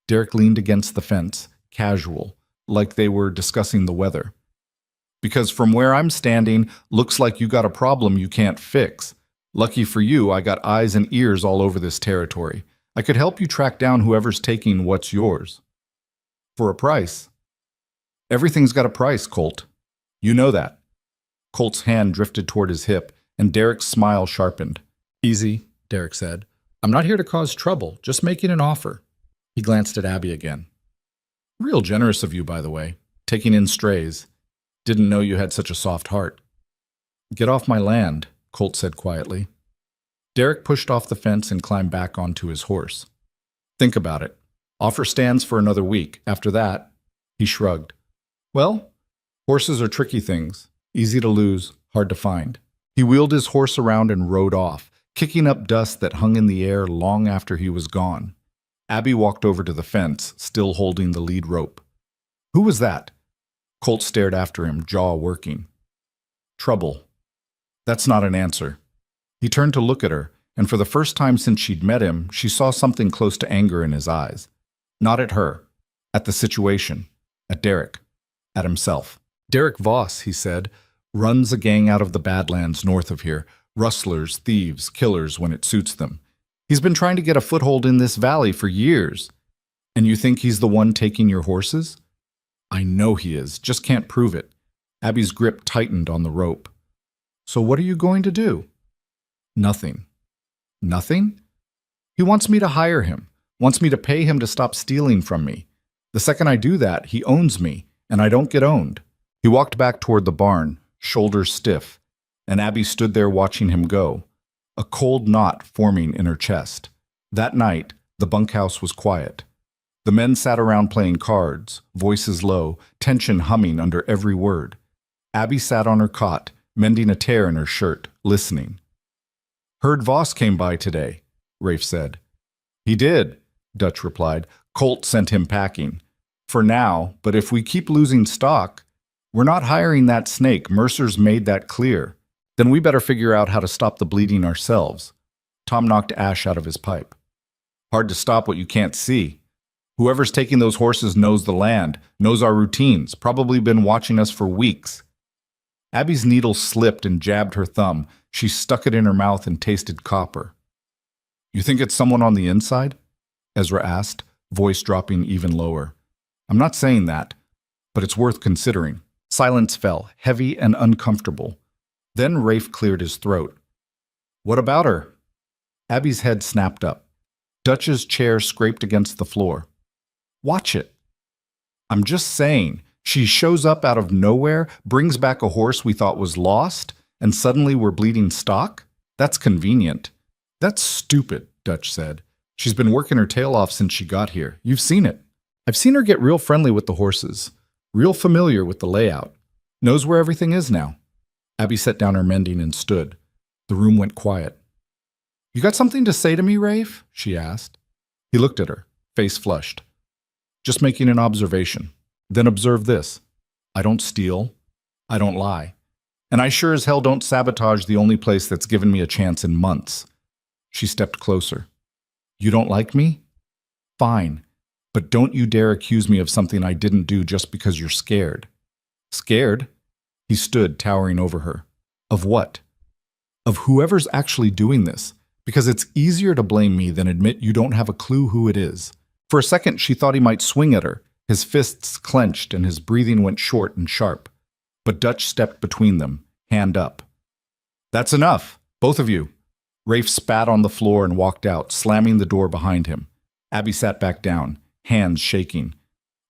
Derek leaned against the fence, casual, like they were discussing the weather. Because from where I'm standing, looks like you got a problem you can't fix. Lucky for you, I got eyes and ears all over this territory. I could help you track down whoever's taking what's yours. For a price. Everything's got a price, Colt. You know that. Colt's hand drifted toward his hip, and Derek's smile sharpened. Easy, Derek said. I'm not here to cause trouble, just making an offer. He glanced at Abby again. Real generous of you, by the way, taking in strays. Didn't know you had such a soft heart. Get off my land, Colt said quietly. Derek pushed off the fence and climbed back onto his horse. Think about it. Offer stands for another week. After that, he shrugged. Well, horses are tricky things. Easy to lose, hard to find. He wheeled his horse around and rode off, kicking up dust that hung in the air long after he was gone. Abby walked over to the fence, still holding the lead rope. Who was that? Colt stared after him, jaw working. Trouble. That's not an answer. He turned to look at her, and for the first time since she'd met him, she saw something close to anger in his eyes. Not at her. At the situation. At Derek. At himself. Derek Voss, he said, runs a gang out of the Badlands north of here. Rustlers, thieves, killers when it suits them. He's been trying to get a foothold in this valley for years. And you think he's the one taking your horses? I know he is, just can't prove it. Abby's grip tightened on the rope. So what are you going to do? Nothing. Nothing? He wants me to hire him, wants me to pay him to stop stealing from me. The second I do that, he owns me, and I don't get owned. He walked back toward the barn, shoulders stiff, and Abby stood there watching him go, a cold knot forming in her chest. That night, the bunkhouse was quiet. The men sat around playing cards, voices low, tension humming under every word. Abby sat on her cot, mending a tear in her shirt, listening. Heard Voss came by today, Rafe said. He did, Dutch replied. Colt sent him packing. For now, but if we keep losing stock, we're not hiring that snake. Mercer's made that clear. Then we better figure out how to stop the bleeding ourselves. Tom knocked ash out of his pipe. Hard to stop what you can't see. Whoever's taking those horses knows the land, knows our routines, probably been watching us for weeks. Abby's needle slipped and jabbed her thumb. She stuck it in her mouth and tasted copper. You think it's someone on the inside? Ezra asked, voice dropping even lower. I'm not saying that, but it's worth considering. Silence fell, heavy and uncomfortable. Then Rafe cleared his throat. What about her? Abby's head snapped up. Dutch's chair scraped against the floor. Watch it. I'm just saying, she shows up out of nowhere, brings back a horse we thought was lost, and suddenly we're bleeding stock? That's convenient. That's stupid, Dutch said. She's been working her tail off since she got here. You've seen it. I've seen her get real friendly with the horses, real familiar with the layout. Knows where everything is now. Abby set down her mending and stood. The room went quiet. You got something to say to me, Rafe? She asked. He looked at her, face flushed. Just making an observation. Then observe this. I don't steal. I don't lie. And I sure as hell don't sabotage the only place that's given me a chance in months. She stepped closer. You don't like me? Fine. But don't you dare accuse me of something I didn't do just because you're scared. Scared? He stood, towering over her. Of what? Of whoever's actually doing this. Because it's easier to blame me than admit you don't have a clue who it is. For a second, she thought he might swing at her, His fists clenched and his breathing went short and sharp. But Dutch stepped between them, hand up. "That's enough, both of you." Rafe spat on the floor and walked out, slamming the door behind him. Abby sat back down, hands shaking.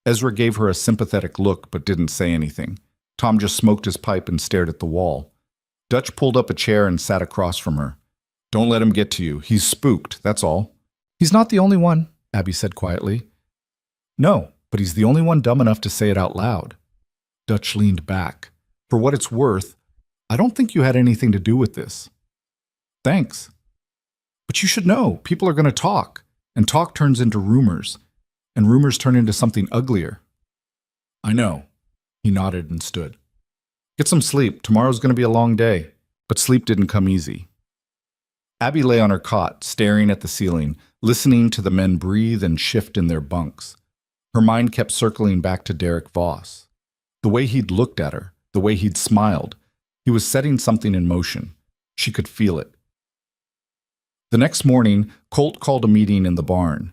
Ezra gave her a sympathetic look but didn't say anything. Tom just smoked his pipe and stared at the wall. Dutch pulled up a chair and sat across from her. "Don't let him get to you. He's spooked, that's all." "He's not the only one," Abby said quietly. "No, but he's the only one dumb enough to say it out loud." Dutch leaned back. "For what it's worth, I don't think you had anything to do with this." "Thanks. But you should know, people are going to talk, and talk turns into rumors, and rumors turn into something uglier." "I know." He nodded and stood. "Get some sleep. Tomorrow's going to be a long day." But sleep didn't come easy. Abby lay on her cot, staring at the ceiling, listening to the men breathe and shift in their bunks. Her mind kept circling back to Derek Voss. The way he'd looked at her, the way he'd smiled. He was setting something in motion. She could feel it. The next morning, Colt called a meeting in the barn.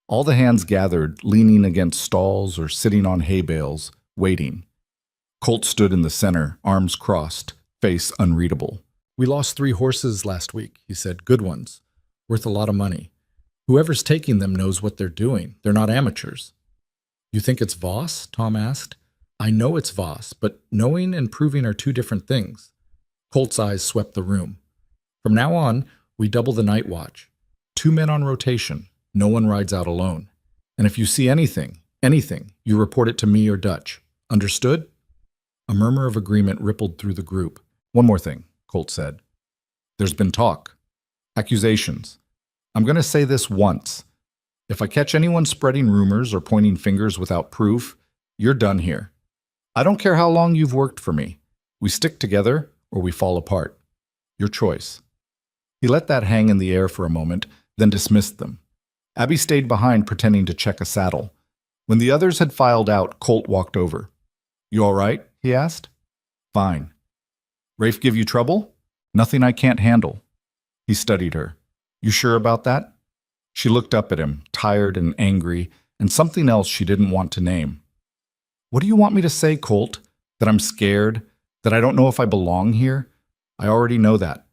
All the hands gathered, leaning against stalls or sitting on hay bales, waiting. Colt stood in the center, arms crossed, face unreadable. "We lost 3 horses last week," he said. "Good ones. Worth a lot of money. Whoever's taking them knows what they're doing. They're not amateurs." "You think it's Voss?" Tom asked. "I know it's Voss, but knowing and proving are 2 different things." Colt's eyes swept the room. "From now on, we double the night watch. 2 men on rotation. No one rides out alone. And if you see anything, you report it to me or Dutch. Understood?" A murmur of agreement rippled through the group. "One more thing," Colt said. "There's been talk. Accusations. I'm going to say this once. If I catch anyone spreading rumors or pointing fingers without proof, you're done here. I don't care how long you've worked for me. We stick together or we fall apart. Your choice." He let that hang in the air for a moment, then dismissed them. Abby stayed behind pretending to check a saddle. When the others had filed out, Colt walked over. "You all right?" he asked. "Fine." "Rafe give you trouble?" "Nothing I can't handle." He studied her. "You sure about that?" She looked up at him, tired and angry, and something else she didn't want to name. "What do you want me to say, Colt? That I'm scared? That I don't know if I belong here? I already know that.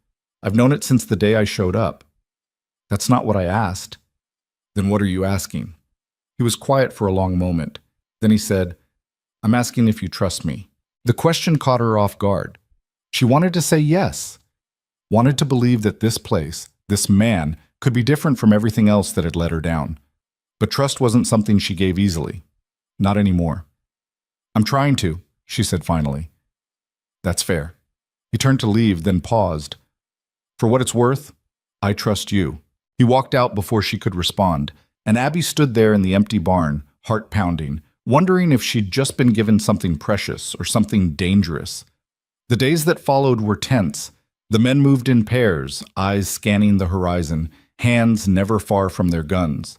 I've known it since the day I showed up." "That's not what I asked." "Then what are you asking?" He was quiet for a long moment. Then he said, "I'm asking if you trust me." The question caught her off guard. She wanted to say yes. Wanted to believe that this place, this man, could be different from everything else that had let her down. But trust wasn't something she gave easily. Not anymore. "I'm trying to," she said finally. "That's fair." He turned to leave, then paused. "For what it's worth, I trust you." He walked out before she could respond, and Abby stood there in the empty barn, heart pounding, wondering if she'd just been given something precious or something dangerous. The days that followed were tense. The men moved in pairs, eyes scanning the horizon, hands never far from their guns.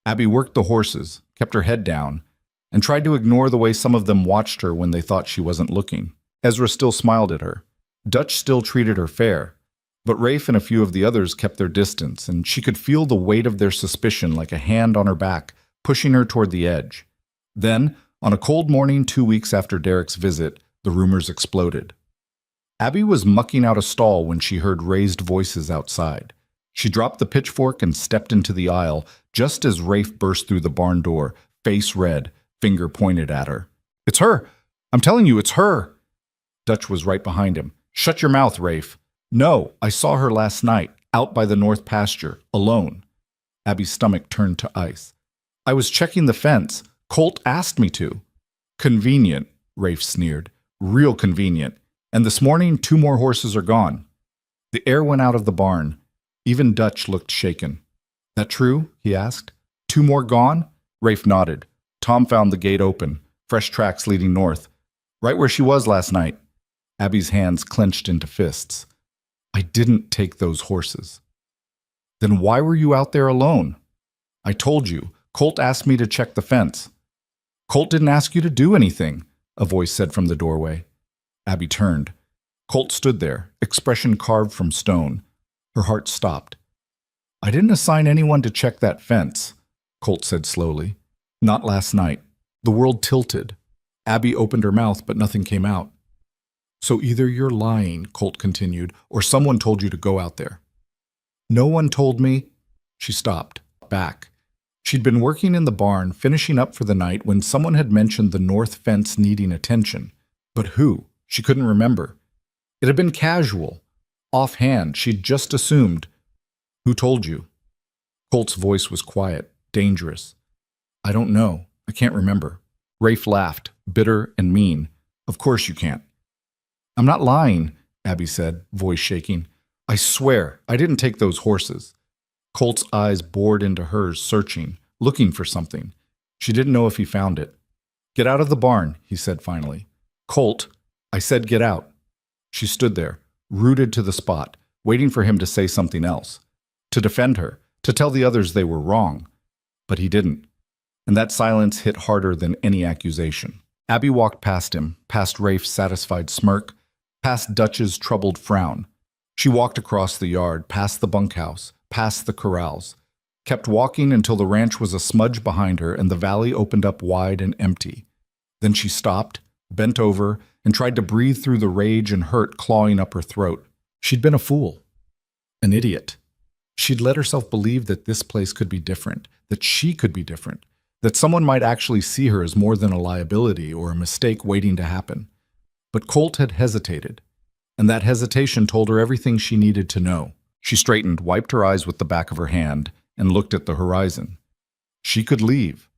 Abby worked the horses, kept her head down, and tried to ignore the way some of them watched her when they thought she wasn't looking. Ezra still smiled at her. Dutch still treated her fair. But Rafe and a few of the others kept their distance, and she could feel the weight of their suspicion like a hand on her back, pushing her toward the edge. Then, on a cold morning 2 weeks after Derek's visit, the rumors exploded. Abby was mucking out a stall when she heard raised voices outside. She dropped the pitchfork and stepped into the aisle, just as Rafe burst through the barn door, face red, finger pointed at her. "It's her! I'm telling you, it's her!" Dutch was right behind him. "Shut your mouth, Rafe." "No, I saw her last night, out by the north pasture, alone." Abby's stomach turned to ice. "I was checking the fence. Colt asked me to." "Convenient," Rafe sneered. "Real convenient. And this morning, 2 more horses are gone." The air went out of the barn. Even Dutch looked shaken. "That true?" he asked. 2 more gone?" Rafe nodded. Tom found the gate open, fresh tracks leading north. "Right where she was last night." Abby's hands clenched into fists. "I didn't take those horses." "Then why were you out there alone?" "I told you. Colt asked me to check the fence." "Colt didn't ask you to do anything," a voice said from the doorway. Abby turned. Colt stood there, expression carved from stone. Her heart stopped. "I didn't assign anyone to check that fence," Colt said slowly. "Not last night. The world tilted. Abby opened her mouth, but nothing came out. So either you're lying, Colt continued, or someone told you to go out there. No one told me. She stopped, back. She'd been working in the barn, finishing up for the night, when someone had mentioned the north fence needing attention. But who? She couldn't remember. It had been casual, offhand. She'd just assumed. Who told you? Colt's voice was quiet, dangerous. I don't know. I can't remember. Rafe laughed, bitter and mean. Of course you can't. I'm not lying, Abby said, voice shaking. I swear, I didn't take those horses. Colt's eyes bored into hers, searching, looking for something. She didn't know if he found it. Get out of the barn, he said finally. Colt, I said get out. She stood there, rooted to the spot, waiting for him to say something else, to defend her, to tell the others they were wrong. But he didn't, and that silence hit harder than any accusation. Abby walked past him, past Rafe's satisfied smirk, past Dutch's troubled frown. She walked across the yard, past the bunkhouse, past the corrals, kept walking until the ranch was a smudge behind her and the valley opened up wide and empty. Then she stopped, bent over, and tried to breathe through the rage and hurt clawing up her throat. She'd been a fool, an idiot. She'd let herself believe that this place could be different, that she could be different, that someone might actually see her as more than a liability or a mistake waiting to happen. But Colt had hesitated, and that hesitation told her everything she needed to know. She straightened, wiped her eyes with the back of her hand, and looked at the horizon. She could leave,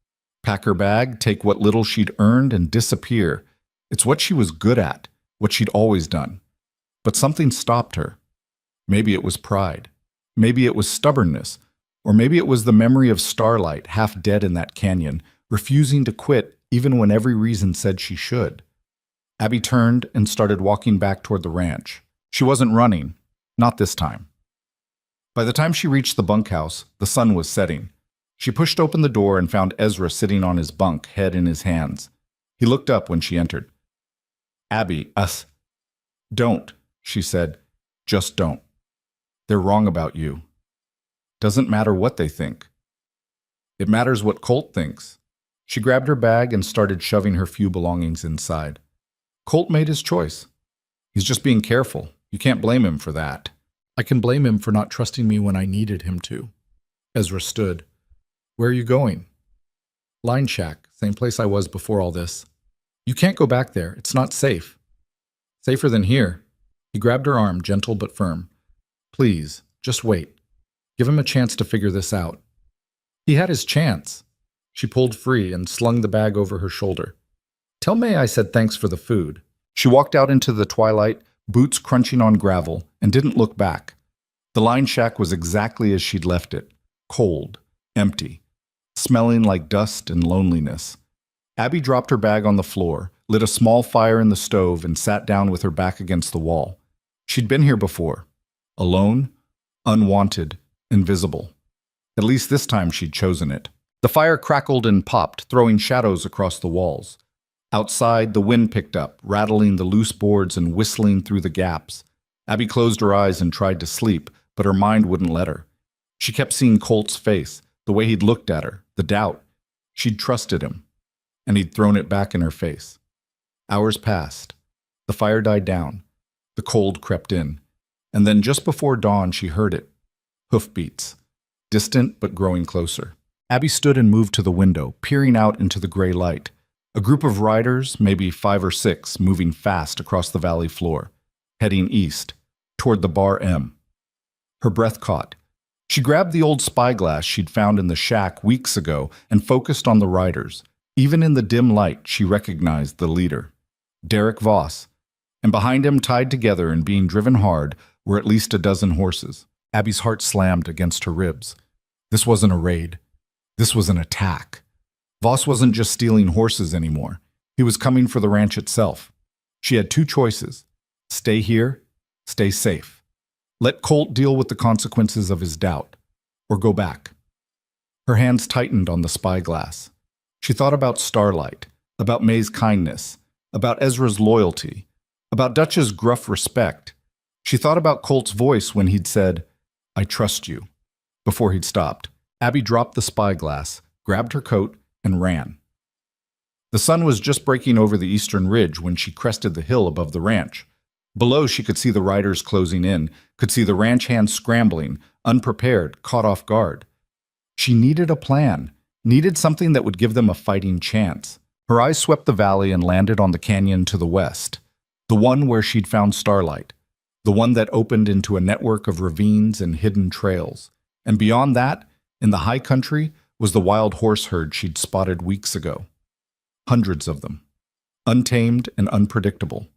pack her bag, take what little she'd earned, and disappear. It's what she was good at, what she'd always done. But something stopped her. Maybe it was pride. Maybe it was stubbornness. Or maybe it was the memory of Starlight, half dead in that canyon, refusing to quit even when every reason said she should. Abby turned and started walking back toward the ranch. She wasn't running, not this time. By the time she reached the bunkhouse, the sun was setting. She pushed open the door and found Ezra sitting on his bunk, head in his hands. He looked up when she entered. Abby, don't, she said. Just don't. They're wrong about you. Doesn't matter what they think. It matters what Colt thinks. She grabbed her bag and started shoving her few belongings inside. Colt made his choice. He's just being careful. You can't blame him for that. I can blame him for not trusting me when I needed him to. Ezra stood. Where are you going? Line shack, same place I was before all this. You can't go back there. It's not safe. Safer than here. He grabbed her arm, gentle but firm. Please, just wait. Give him a chance to figure this out. He had his chance. She pulled free and slung the bag over her shoulder. Tell May I said thanks for the food. She walked out into the twilight, boots crunching on gravel, and didn't look back. The line shack was exactly as she'd left it, cold, empty, smelling like dust and loneliness. Abby dropped her bag on the floor, lit a small fire in the stove, and sat down with her back against the wall. She'd been here before. Alone, unwanted, invisible. At least this time she'd chosen it. The fire crackled and popped, throwing shadows across the walls. Outside, the wind picked up, rattling the loose boards and whistling through the gaps. Abby closed her eyes and tried to sleep, but her mind wouldn't let her. She kept seeing Colt's face, the way he'd looked at her, the doubt. She'd trusted him, and he'd thrown it back in her face. Hours passed. The fire died down. The cold crept in. And then just before dawn, she heard it. Hoofbeats. Distant but growing closer. Abby stood and moved to the window, peering out into the gray light. A group of riders, maybe 5 or 6, moving fast across the valley floor, heading east, toward the Bar M. Her breath caught. She grabbed the old spyglass she'd found in the shack weeks ago and focused on the riders. Even in the dim light, she recognized the leader, Derek Voss, and behind him, tied together and being driven hard, were at least a dozen horses. Abby's heart slammed against her ribs. This wasn't a raid. This was an attack. Voss wasn't just stealing horses anymore. He was coming for the ranch itself. She had 2 choices. Stay here, stay safe. Let Colt deal with the consequences of his doubt, or go back. Her hands tightened on the spyglass. She thought about Starlight, about May's kindness, about Ezra's loyalty, about Dutch's gruff respect. She thought about Colt's voice when he'd said, I trust you. Before he'd stopped, Abby dropped the spyglass, grabbed her coat, and ran. The sun was just breaking over the eastern ridge when she crested the hill above the ranch. Below, she could see the riders closing in, could see the ranch hands scrambling, unprepared, caught off guard. She needed a plan, needed something that would give them a fighting chance. Her eyes swept the valley and landed on the canyon to the west, the one where she'd found Starlight, the one that opened into a network of ravines and hidden trails. And beyond that, in the high country, was the wild horse herd she'd spotted weeks ago. Hundreds of them, untamed and unpredictable.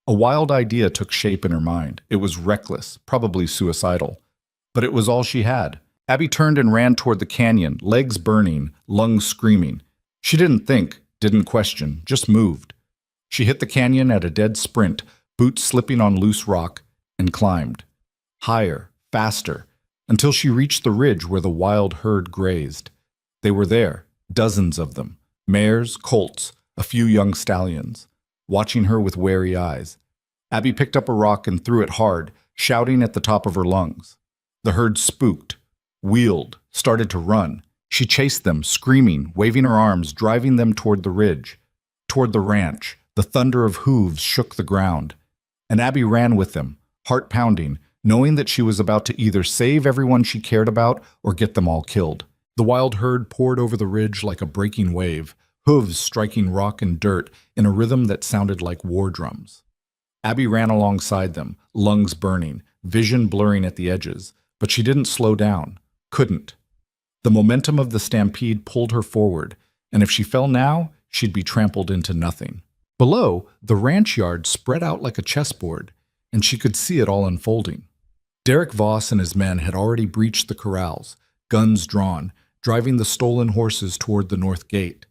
A wild idea took shape in her mind. It was reckless, probably suicidal. But it was all she had. Abby turned and ran toward the canyon, legs burning, lungs screaming. She didn't think, didn't question, just moved. She hit the canyon at a dead sprint, boots slipping on loose rock, and climbed. Higher, faster, until she reached the ridge where the wild herd grazed. They were there, dozens of them, mares, colts, a few young stallions, watching her with wary eyes. Abby picked up a rock and threw it hard, shouting at the top of her lungs. The herd spooked, wheeled, started to run. She chased them, screaming, waving her arms, driving them toward the ridge, toward the ranch. The thunder of hooves shook the ground. And Abby ran with them, heart pounding, knowing that she was about to either save everyone she cared about or get them all killed. The wild herd poured over the ridge like a breaking wave, hooves striking rock and dirt in a rhythm that sounded like war drums. Abby ran alongside them, lungs burning, vision blurring at the edges, but she didn't slow down, couldn't. The momentum of the stampede pulled her forward, and if she fell now, she'd be trampled into nothing. Below, the ranch yard spread out like a chessboard, and she could see it all unfolding. Derek Voss and his men had already breached the corrals, guns drawn, driving the stolen horses toward the north gate.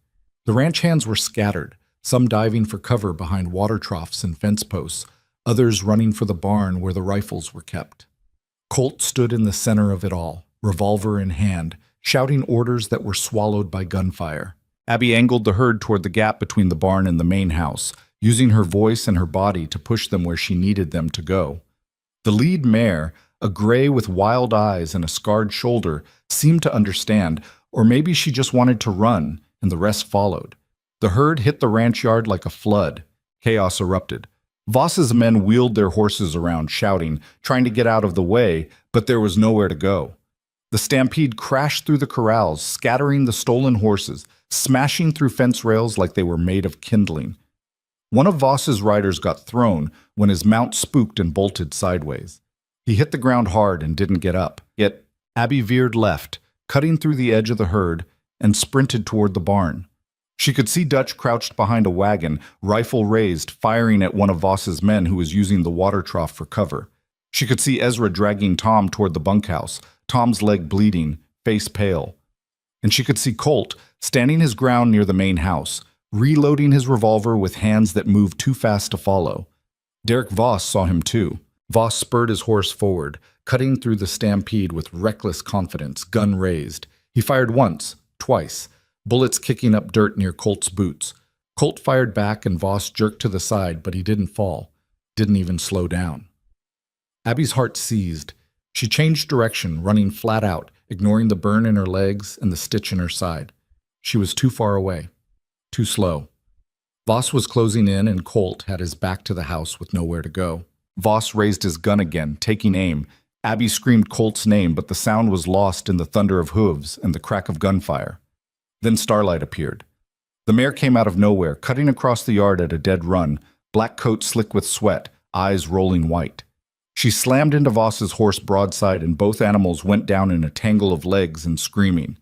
The ranch hands were scattered, some diving for cover behind water troughs and fence posts, others running for the barn where the rifles were kept. Colt stood in the center of it all, revolver in hand, shouting orders that were swallowed by gunfire. Abby angled the herd toward the gap between the barn and the main house, using her voice and her body to push them where she needed them to go. The lead mare, a gray with wild eyes and a scarred shoulder, seemed to understand, or maybe she just wanted to run, and the rest followed. The herd hit the ranch yard like a flood. Chaos erupted. Voss's men wheeled their horses around, shouting, trying to get out of the way, but there was nowhere to go. The stampede crashed through the corrals, scattering the stolen horses, smashing through fence rails like they were made of kindling. One of Voss's riders got thrown when his mount spooked and bolted sideways. He hit the ground hard and didn't get up. Yet Abby veered left, cutting through the edge of the herd, and sprinted toward the barn. She could see Dutch crouched behind a wagon, rifle raised, firing at one of Voss's men who was using the water trough for cover. She could see Ezra dragging Tom toward the bunkhouse, Tom's leg bleeding, face pale. And she could see Colt standing his ground near the main house, reloading his revolver with hands that moved too fast to follow. Derek Voss saw him too. Voss spurred his horse forward, cutting through the stampede with reckless confidence, gun raised. He fired once, twice, bullets kicking up dirt near Colt's boots. Colt fired back and Voss jerked to the side, but he didn't fall, didn't even slow down. Abby's heart seized. She changed direction, running flat out, ignoring the burn in her legs and the stitch in her side. She was too far away, too slow. Voss was closing in and Colt had his back to the house with nowhere to go. Voss raised his gun again, taking aim. Abby screamed Colt's name, but the sound was lost in the thunder of hooves and the crack of gunfire. Then Starlight appeared. The mare came out of nowhere, cutting across the yard at a dead run, black coat slick with sweat, eyes rolling white. She slammed into Voss's horse broadside and both animals went down in a tangle of legs and screaming.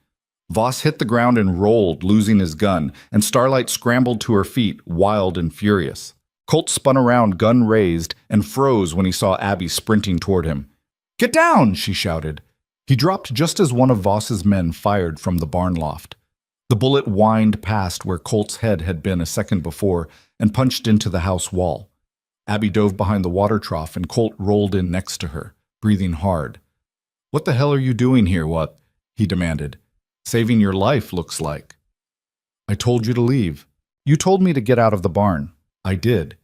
Voss hit the ground and rolled, losing his gun, and Starlight scrambled to her feet, wild and furious. Colt spun around, gun raised, and froze when he saw Abby sprinting toward him. "Get down!" she shouted. He dropped just as one of Voss's men fired from the barn loft. The bullet whined past where Colt's head had been a second before and punched into the house wall. Abby dove behind the water trough and Colt rolled in next to her, breathing hard. "What the hell are you doing here, what?" he demanded. "Saving your life, looks like." "I told you to leave. You told me to get out of the barn." "I did."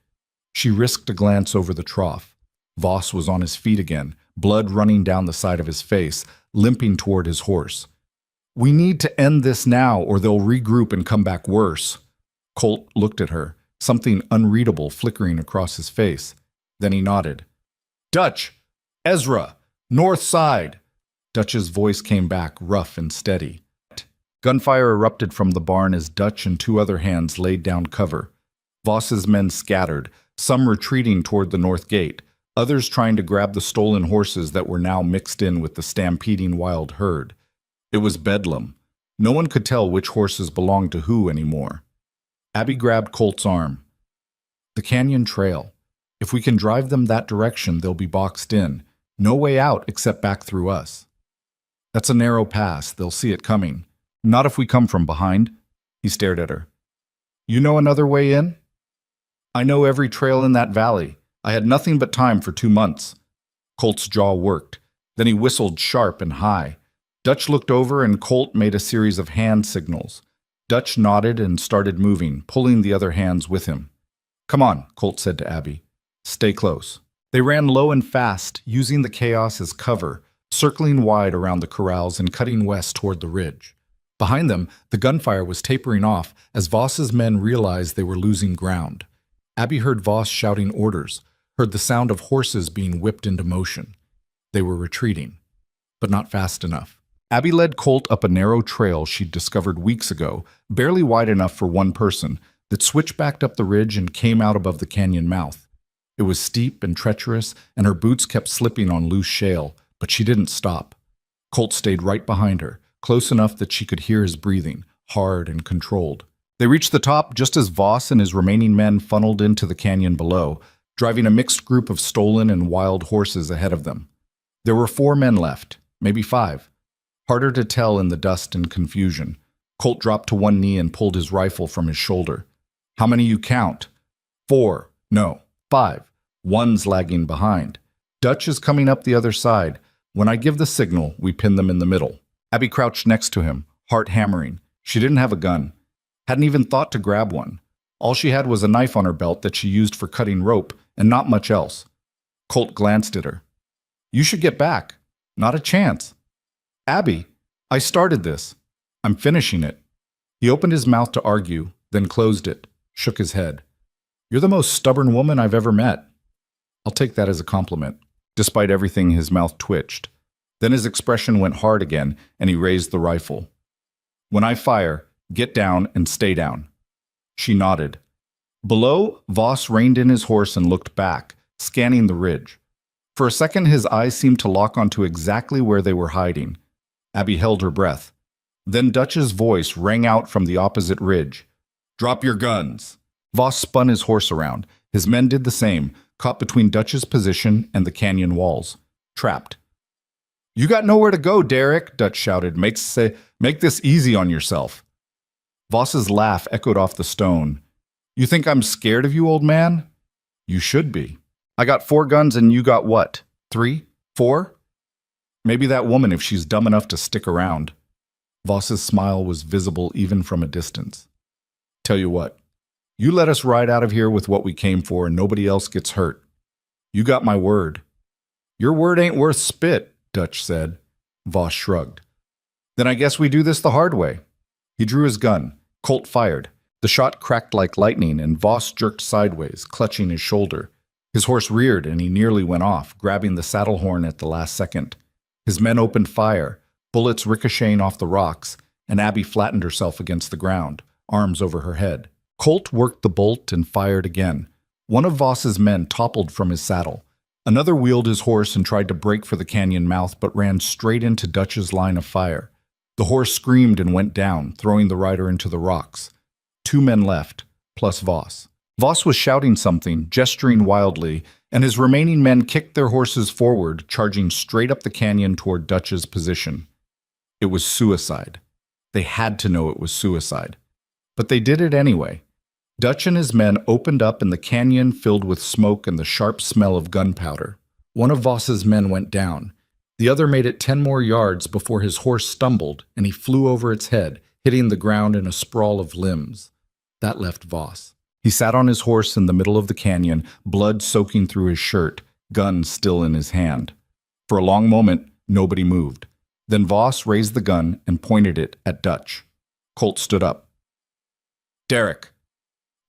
She risked a glance over the trough. Voss was on his feet again, blood running down the side of his face, limping toward his horse. "We need to end this now or they'll regroup and come back worse." Colt looked at her, something unreadable flickering across his face. Then he nodded. Dutch! Ezra! North side! Dutch's voice came back, rough and steady. Gunfire erupted from the barn as Dutch and two other hands laid down cover. Voss's men scattered, some retreating toward the north gate, others trying to grab the stolen horses that were now mixed in with the stampeding wild herd. It was bedlam. No one could tell which horses belonged to who anymore. Abby grabbed Colt's arm. The canyon trail. If we can drive them that direction, they'll be boxed in. No way out except back through us. That's a narrow pass. They'll see it coming. Not if we come from behind. He stared at her. You know another way in? I know every trail in that valley. I had nothing but time for 2 months. Colt's jaw worked. Then he whistled sharp and high. Dutch looked over and Colt made a series of hand signals. Dutch nodded and started moving, pulling the other hands with him. Come on, Colt said to Abby. Stay close. They ran low and fast, using the chaos as cover, circling wide around the corrals and cutting west toward the ridge. Behind them, the gunfire was tapering off as Voss's men realized they were losing ground. Abby heard Voss shouting orders, heard the sound of horses being whipped into motion. They were retreating, but not fast enough. Abby led Colt up a narrow trail she'd discovered weeks ago, barely wide enough for one person, that switchbacked up the ridge and came out above the canyon mouth. It was steep and treacherous, and her boots kept slipping on loose shale, but she didn't stop. Colt stayed right behind her, close enough that she could hear his breathing, hard and controlled. They reached the top just as Voss and his remaining men funneled into the canyon below, driving a mixed group of stolen and wild horses ahead of them. There were 4 men left, maybe 5. Harder to tell in the dust and confusion. Colt dropped to one knee and pulled his rifle from his shoulder. How many you count? 4. No, 5. One's lagging behind. Dutch is coming up the other side. When I give the signal, we pin them in the middle. Abby crouched next to him, heart hammering. She didn't have a gun. Hadn't even thought to grab one. All she had was a knife on her belt that she used for cutting rope, and not much else. Colt glanced at her. You should get back. Not a chance. Abby, I started this. I'm finishing it. He opened his mouth to argue, then closed it, shook his head. You're the most stubborn woman I've ever met. I'll take that as a compliment. Despite everything, his mouth twitched. Then his expression went hard again, and he raised the rifle. When I fire, get down and stay down. She nodded. Below, Voss reined in his horse and looked back, scanning the ridge. For a second, his eyes seemed to lock onto exactly where they were hiding. Abby held her breath. Then Dutch's voice rang out from the opposite ridge. Drop your guns. Voss spun his horse around. His men did the same, caught between Dutch's position and the canyon walls. Trapped. You got nowhere to go, Derek, Dutch shouted. Make this easy on yourself. Voss's laugh echoed off the stone. You think I'm scared of you, old man? You should be. I got 4 guns and you got what? 3? 4? Maybe that woman if she's dumb enough to stick around. Voss's smile was visible even from a distance. Tell you what, you let us ride out of here with what we came for and nobody else gets hurt. You got my word. Your word ain't worth spit, Dutch said. Voss shrugged. Then I guess we do this the hard way. He drew his gun. Colt fired. The shot cracked like lightning and Voss jerked sideways, clutching his shoulder. His horse reared and he nearly went off, grabbing the saddle horn at the last second. His men opened fire, bullets ricocheting off the rocks, and Abby flattened herself against the ground, arms over her head. Colt worked the bolt and fired again. One of Voss's men toppled from his saddle. Another wheeled his horse and tried to break for the canyon mouth but ran straight into Dutch's line of fire. The horse screamed and went down, throwing the rider into the rocks. 2 men left, plus Voss. Voss was shouting something, gesturing wildly, and his remaining men kicked their horses forward, charging straight up the canyon toward Dutch's position. It was suicide. They had to know it was suicide. But they did it anyway. Dutch and his men opened up and the canyon filled with smoke and the sharp smell of gunpowder. One of Voss's men went down. The other made it 10 more yards before his horse stumbled and he flew over its head, hitting the ground in a sprawl of limbs. That left Voss. He sat on his horse in the middle of the canyon, blood soaking through his shirt, gun still in his hand. For a long moment, nobody moved. Then Voss raised the gun and pointed it at Dutch. Colt stood up. Derek,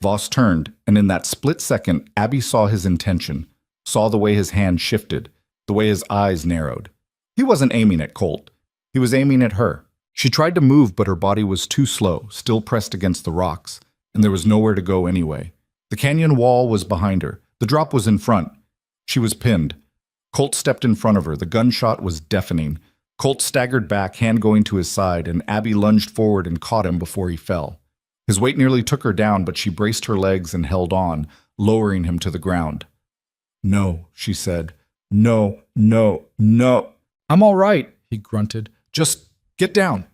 Voss turned, and in that split second, Abby saw his intention, saw the way his hand shifted, the way his eyes narrowed. He wasn't aiming at Colt. He was aiming at her. She tried to move, but her body was too slow, still pressed against the rocks, and there was nowhere to go anyway. The canyon wall was behind her. The drop was in front. She was pinned. Colt stepped in front of her. The gunshot was deafening. Colt staggered back, hand going to his side, and Abby lunged forward and caught him before he fell. His weight nearly took her down, but she braced her legs and held on, lowering him to the ground. "No," she said. "No, no, no." "I'm all right," he grunted. "Just get down."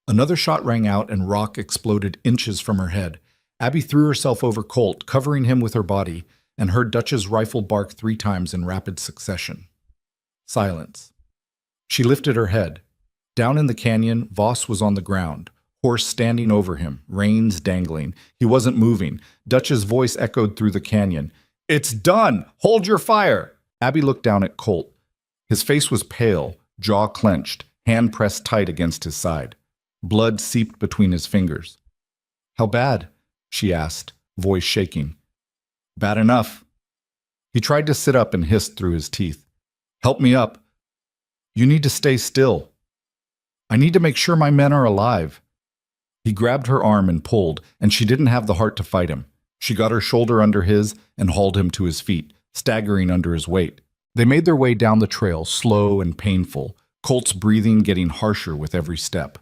Another shot rang out and rock exploded inches from her head. Abby threw herself over Colt, covering him with her body, and heard Dutch's rifle bark 3 times in rapid succession. Silence. She lifted her head. Down in the canyon, Voss was on the ground, horse standing over him, reins dangling. He wasn't moving. Dutch's voice echoed through the canyon. "It's done! Hold your fire!" Abby looked down at Colt. His face was pale, jaw clenched, hand pressed tight against his side. Blood seeped between his fingers. "How bad?" she asked, voice shaking. "Bad enough." He tried to sit up and hissed through his teeth. "Help me up. You need to stay still. I need to make sure my men are alive." He grabbed her arm and pulled, and she didn't have the heart to fight him. She got her shoulder under his and hauled him to his feet, staggering under his weight. They made their way down the trail, slow and painful, Colt's breathing getting harsher with every step.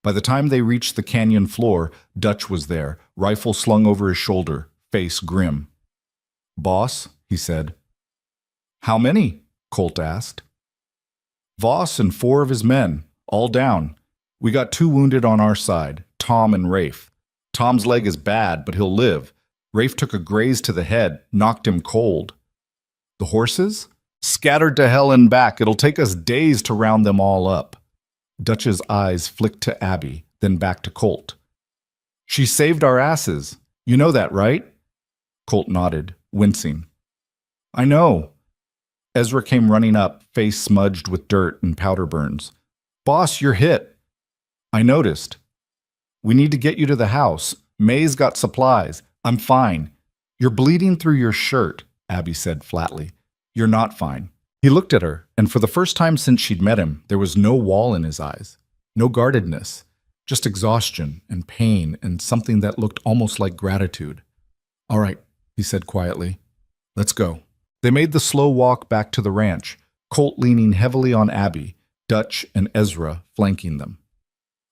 By the time they reached the canyon floor, Dutch was there, rifle slung over his shoulder, face grim. "Boss," he said. "How many?" Colt asked. "Voss and 4 of his men, all down. We got 2 wounded on our side, Tom and Rafe. Tom's leg is bad, but he'll live. Rafe took a graze to the head, knocked him cold." "The horses?" "Scattered to hell and back. It'll take us days to round them all up." Dutch's eyes flicked to Abby, then back to Colt. "She saved our asses. You know that, right?" Colt nodded, wincing. "I know." Ezra came running up, face smudged with dirt and powder burns. "Boss, you're hit." "I noticed." "We need to get you to the house. May's got supplies. I'm fine." "You're bleeding through your shirt," Abby said flatly. "You're not fine." He looked at her, and for the first time since she'd met him, there was no wall in his eyes, no guardedness, just exhaustion and pain and something that looked almost like gratitude. "All right," he said quietly. "Let's go." They made the slow walk back to the ranch, Colt leaning heavily on Abby, Dutch and Ezra flanking them.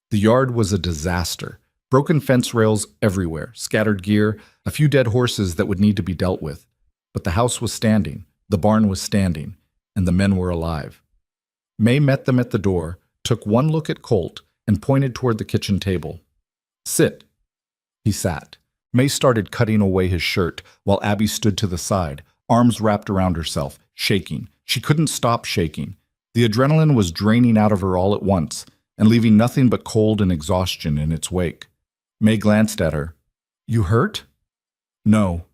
The yard was a disaster. Broken fence rails everywhere, scattered gear, a few dead horses that would need to be dealt with. But the house was standing, the barn was standing, and the men were alive. May met them at the door, took one look at Colt, and pointed toward the kitchen table. "Sit." He sat. May started cutting away his shirt, while Abby stood to the side, arms wrapped around herself, shaking. She couldn't stop shaking. The adrenaline was draining out of her all at once, and leaving nothing but cold and exhaustion in its wake. May glanced at her. "You hurt?" "No."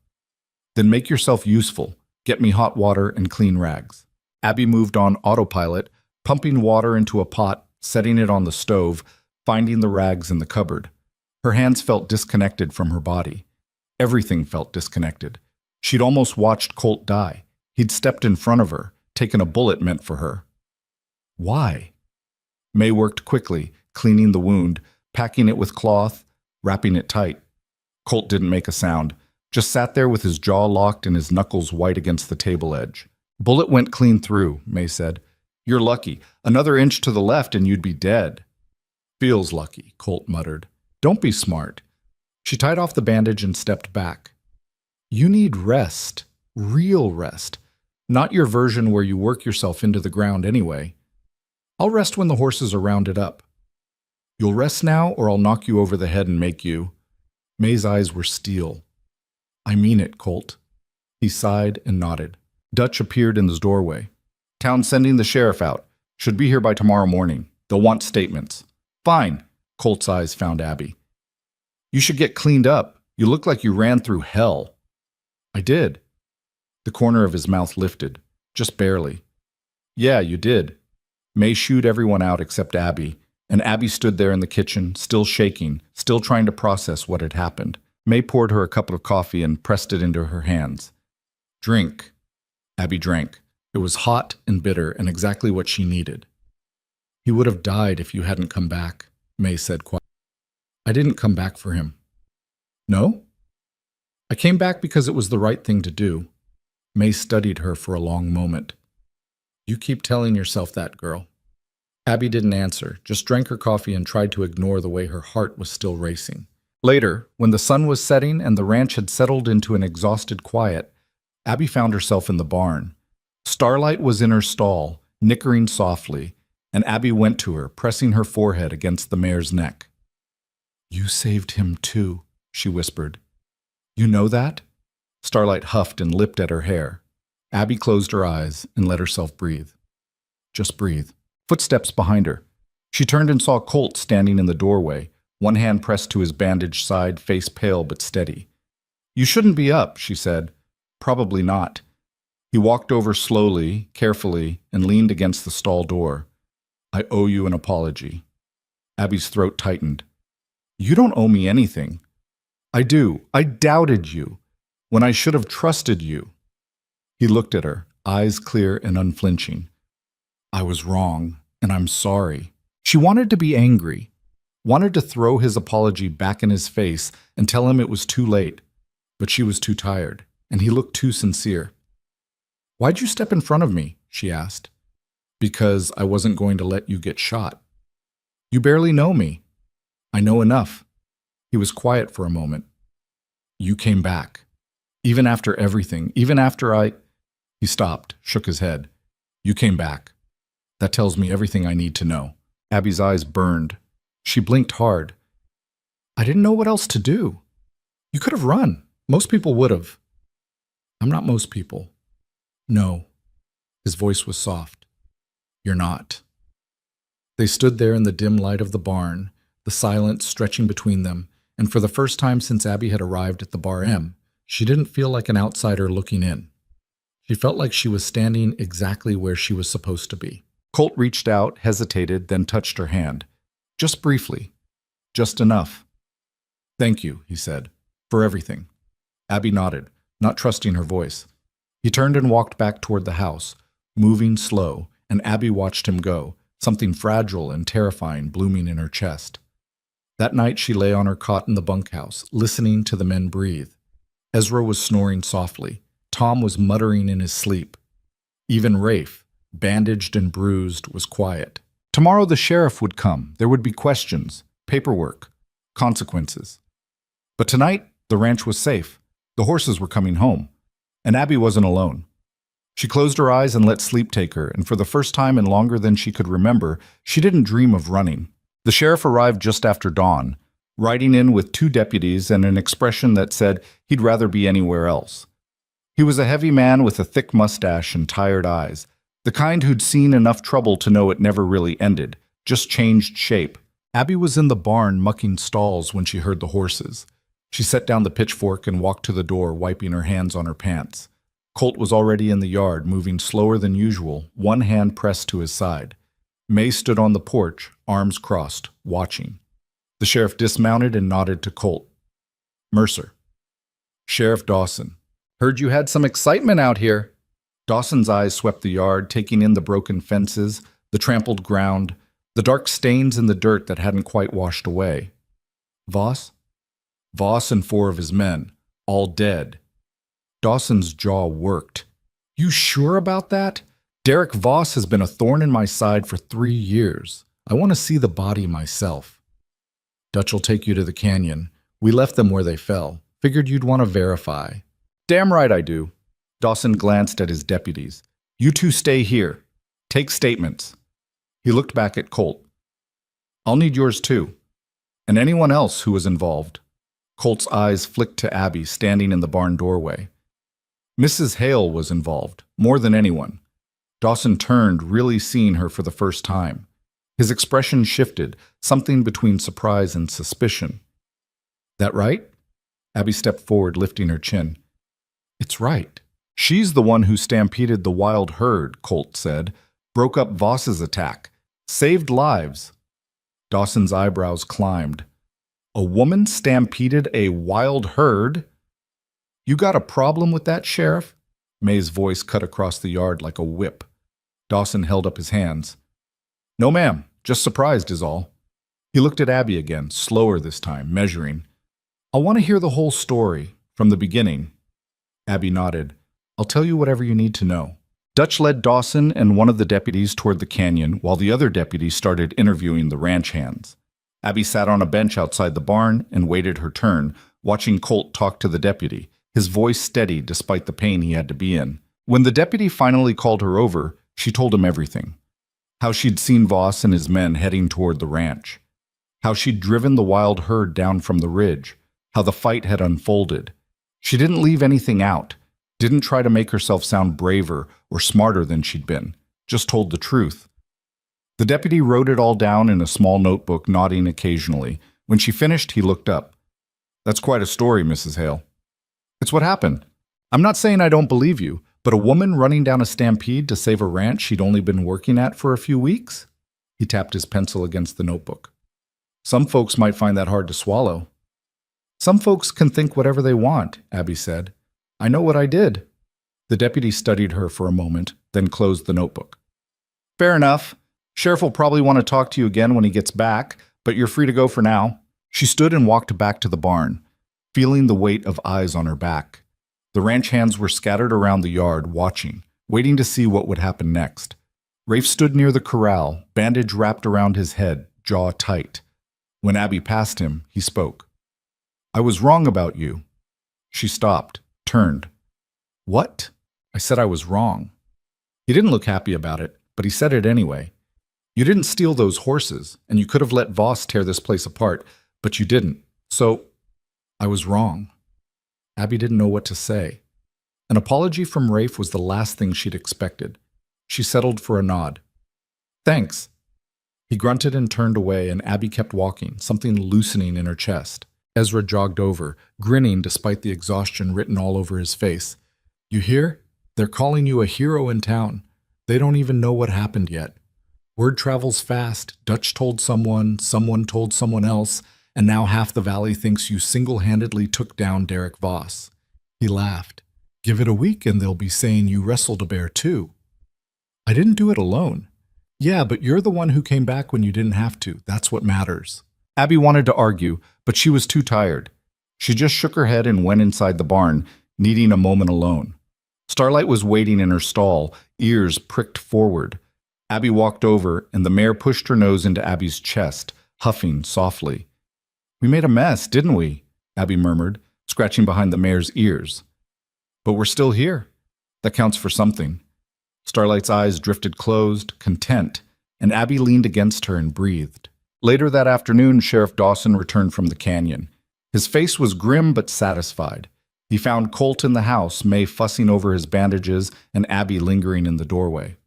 "Then make yourself useful. Get me hot water and clean rags." Abby moved on autopilot, pumping water into a pot, setting it on the stove, finding the rags in the cupboard. Her hands felt disconnected from her body. Everything felt disconnected. She'd almost watched Colt die. He'd stepped in front of her, taken a bullet meant for her. Why? May worked quickly, cleaning the wound, packing it with cloth, wrapping it tight. Colt didn't make a sound, just sat there with his jaw locked and his knuckles white against the table edge. "Bullet went clean through," May said. "You're lucky. Another inch to the left and you'd be dead." "Feels lucky," Colt muttered. "Don't be smart." She tied off the bandage and stepped back. "You need rest. Real rest. Not your version where you work yourself into the ground anyway. I'll rest when the horses are rounded up. You'll rest now or I'll knock you over the head and make you." May's eyes were steel. "I mean it, Colt." He sighed and nodded. Dutch appeared in the doorway. "Town's sending the sheriff out. Should be here by tomorrow morning. They'll want statements." "Fine." Colt's eyes found Abby. "You should get cleaned up. You look like you ran through hell." "I did." The corner of his mouth lifted, just barely. "Yeah, you did." May shooed everyone out except Abby, and Abby stood there in the kitchen, still shaking, still trying to process what had happened. May poured her a cup of coffee and pressed it into her hands. Drink. Abby drank. It was hot and bitter and exactly what she needed. He would have died if you hadn't come back, May said quietly. I didn't come back for him. No? I came back because it was the right thing to do. May studied her for a long moment. You keep telling yourself that, girl. Abby didn't answer, just drank her coffee and tried to ignore the way her heart was still racing. Later, when the sun was setting and the ranch had settled into an exhausted quiet, Abby found herself in the barn. Starlight was in her stall, nickering softly, and Abby went to her, pressing her forehead against the mare's neck. You saved him too, she whispered. You know that? Starlight huffed and lipped at her hair. Abby closed her eyes and let herself breathe. Just breathe. Footsteps behind her. She turned and saw Colt standing in the doorway, one hand pressed to his bandaged side, face pale but steady. You shouldn't be up, she said. Probably not. He walked over slowly, carefully, and leaned against the stall door. I owe you an apology. Abby's throat tightened. You don't owe me anything. I do. I doubted you, when I should have trusted you. He looked at her, eyes clear and unflinching. I was wrong, and I'm sorry. She wanted to be angry, wanted to throw his apology back in his face and tell him it was too late, but she was too tired, and he looked too sincere. Why'd you step in front of me? She asked. Because I wasn't going to let you get shot. You barely know me. I know enough. He was quiet for a moment. You came back. Even after everything, even after I... He stopped, shook his head. You came back. That tells me everything I need to know. Abby's eyes burned. She blinked hard. I didn't know what else to do. You could have run. Most people would have. I'm not most people. No. His voice was soft. You're not. They stood there in the dim light of the barn, the silence stretching between them, and for the first time since Abby had arrived at the Bar M, she didn't feel like an outsider looking in. She felt like she was standing exactly where she was supposed to be. Colt reached out, hesitated, then touched her hand. Just briefly. Just enough. Thank you, he said, for everything. Abby nodded, not trusting her voice. He turned and walked back toward the house, moving slow, and Abby watched him go, something fragile and terrifying blooming in her chest. That night she lay on her cot in the bunkhouse, listening to the men breathe. Ezra was snoring softly. Tom was muttering in his sleep. Even Rafe, bandaged and bruised, was quiet. Tomorrow the sheriff would come. There would be questions, paperwork, consequences. But tonight, the ranch was safe. The horses were coming home. And Abby wasn't alone. She closed her eyes and let sleep take her, and for the first time in longer than she could remember, she didn't dream of running. The sheriff arrived just after dawn, riding in with 2 deputies and an expression that said he'd rather be anywhere else. He was a heavy man with a thick mustache and tired eyes, the kind who'd seen enough trouble to know it never really ended, just changed shape. Abby was in the barn mucking stalls when she heard the horses. She set down the pitchfork and walked to the door, wiping her hands on her pants. Colt was already in the yard, moving slower than usual, one hand pressed to his side. May stood on the porch, arms crossed, watching. The sheriff dismounted and nodded to Colt. Mercer. Sheriff Dawson. Heard you had some excitement out here. Dawson's eyes swept the yard, taking in the broken fences, the trampled ground, the dark stains in the dirt that hadn't quite washed away. Voss? Voss and 4 of his men, all dead. Dawson's jaw worked. You sure about that? Derek Voss has been a thorn in my side for 3 years. I want to see the body myself. Dutch will take you to the canyon. We left them where they fell. Figured you'd want to verify. Damn right I do. Dawson glanced at his deputies. You 2 stay here. Take statements. He looked back at Colt. I'll need yours too. And anyone else who was involved. Colt's eyes flicked to Abby, standing in the barn doorway. Mrs. Hale was involved, more than anyone. Dawson turned, really seeing her for the first time. His expression shifted, something between surprise and suspicion. That right? Abby stepped forward, lifting her chin. It's right. She's the one who stampeded the wild herd, Colt said, broke up Voss's attack, saved lives. Dawson's eyebrows climbed. A woman stampeded a wild herd? You got a problem with that, Sheriff? May's voice cut across the yard like a whip. Dawson held up his hands. No, ma'am. Just surprised is all. He looked at Abby again, slower this time, measuring. I want to hear the whole story, from the beginning. Abby nodded. I'll tell you whatever you need to know. Dutch led Dawson and one of the deputies toward the canyon while the other deputy started interviewing the ranch hands. Abby sat on a bench outside the barn and waited her turn, watching Colt talk to the deputy, his voice steady despite the pain he had to be in. When the deputy finally called her over, she told him everything. How she'd seen Voss and his men heading toward the ranch. How she'd driven the wild herd down from the ridge. How the fight had unfolded. She didn't leave anything out. Didn't try to make herself sound braver or smarter than she'd been. Just told the truth. The deputy wrote it all down in a small notebook, nodding occasionally. When she finished, he looked up. That's quite a story, Mrs. Hale. It's what happened. I'm not saying I don't believe you, but a woman running down a stampede to save a ranch she'd only been working at for a few weeks? He tapped his pencil against the notebook. Some folks might find that hard to swallow. Some folks can think whatever they want, Abby said. I know what I did. The deputy studied her for a moment, then closed the notebook. Fair enough. Sheriff will probably want to talk to you again when he gets back, but you're free to go for now. She stood and walked back to the barn, feeling the weight of eyes on her back. The ranch hands were scattered around the yard, watching, waiting to see what would happen next. Rafe stood near the corral, bandage wrapped around his head, jaw tight. When Abby passed him, he spoke. I was wrong about you. She stopped, turned. What? I said I was wrong. He didn't look happy about it, but he said it anyway. You didn't steal those horses, and you could have let Voss tear this place apart, but you didn't. So, I was wrong. Abby didn't know what to say. An apology from Rafe was the last thing she'd expected. She settled for a nod. Thanks. He grunted and turned away, and Abby kept walking, something loosening in her chest. Ezra jogged over, grinning despite the exhaustion written all over his face. You hear? They're calling you a hero in town. They don't even know what happened yet. Word travels fast. Dutch told someone told someone else, and now half the valley thinks you single-handedly took down Derek Voss. He laughed. Give it a week and they'll be saying you wrestled a bear too. I didn't do it alone. Yeah, but you're the one who came back when you didn't have to. That's what matters. Abby wanted to argue, but she was too tired. She just shook her head and went inside the barn, needing a moment alone. Starlight was waiting in her stall, ears pricked forward. Abby walked over, and the mare pushed her nose into Abby's chest, huffing softly. We made a mess, didn't we? Abby murmured, scratching behind the mare's ears. But we're still here. That counts for something. Starlight's eyes drifted closed, content, and Abby leaned against her and breathed. Later that afternoon, Sheriff Dawson returned from the canyon. His face was grim but satisfied. He found Colt in the house, May fussing over his bandages, and Abby lingering in the doorway.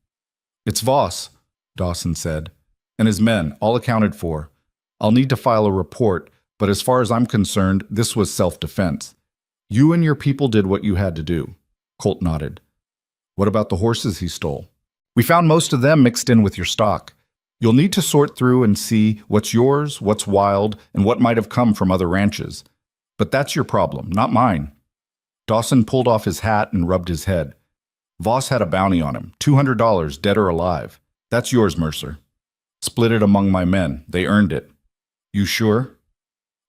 It's Voss, Dawson said, and his men, all accounted for. I'll need to file a report, but as far as I'm concerned, this was self-defense. You and your people did what you had to do. Colt nodded. What about the horses he stole? We found most of them mixed in with your stock. You'll need to sort through and see what's yours, what's wild, and what might have come from other ranches. But that's your problem, not mine. Dawson pulled off his hat and rubbed his head. Voss had a bounty on him, $200, dead or alive. That's yours, Mercer. Split it among my men. They earned it. You sure?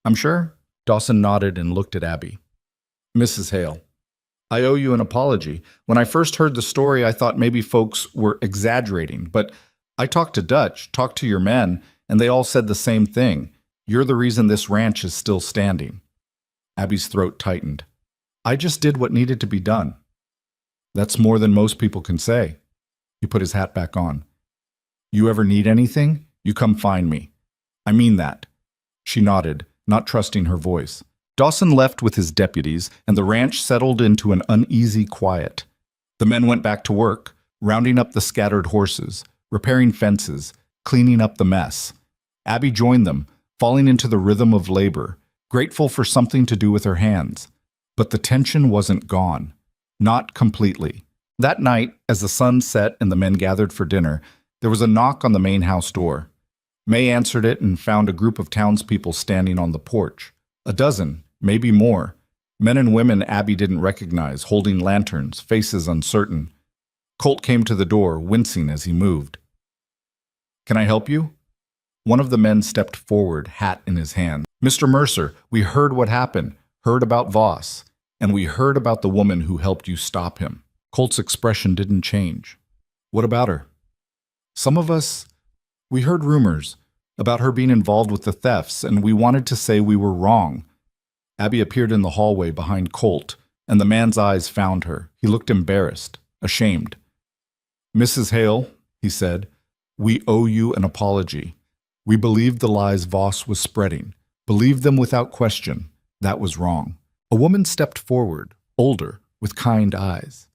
I'm sure. Dawson nodded and looked at Abby. Mrs. Hale, I owe you an apology. When I first heard the story, I thought maybe folks were exaggerating, but I talked to Dutch, talked to your men, and they all said the same thing. You're the reason this ranch is still standing. Abby's throat tightened. I just did what needed to be done. That's more than most people can say. He put his hat back on. You ever need anything? You come find me. I mean that. She nodded, not trusting her voice. Dawson left with his deputies, and the ranch settled into an uneasy quiet. The men went back to work, rounding up the scattered horses, repairing fences, cleaning up the mess. Abby joined them, falling into the rhythm of labor, grateful for something to do with her hands. But the tension wasn't gone. Not completely. That night, as the sun set and the men gathered for dinner, there was a knock on the main house door. May answered it and found a group of townspeople standing on the porch. A dozen, maybe more. Men and women Abby didn't recognize, holding lanterns, faces uncertain. Colt came to the door, wincing as he moved. "Can I help you?" One of the men stepped forward, hat in his hand. "Mr. Mercer, we heard what happened, heard about Voss, and we heard about the woman who helped you stop him." Colt's expression didn't change. "What about her?" "Some of us, we heard rumors about her being involved with the thefts, and we wanted to say we were wrong." Abby appeared in the hallway behind Colt, and the man's eyes found her. He looked embarrassed, ashamed. "Mrs. Hale," he said, "we owe you an apology. We believed the lies Voss was spreading, believed them without question. That was wrong." A woman stepped forward, older, with kind eyes.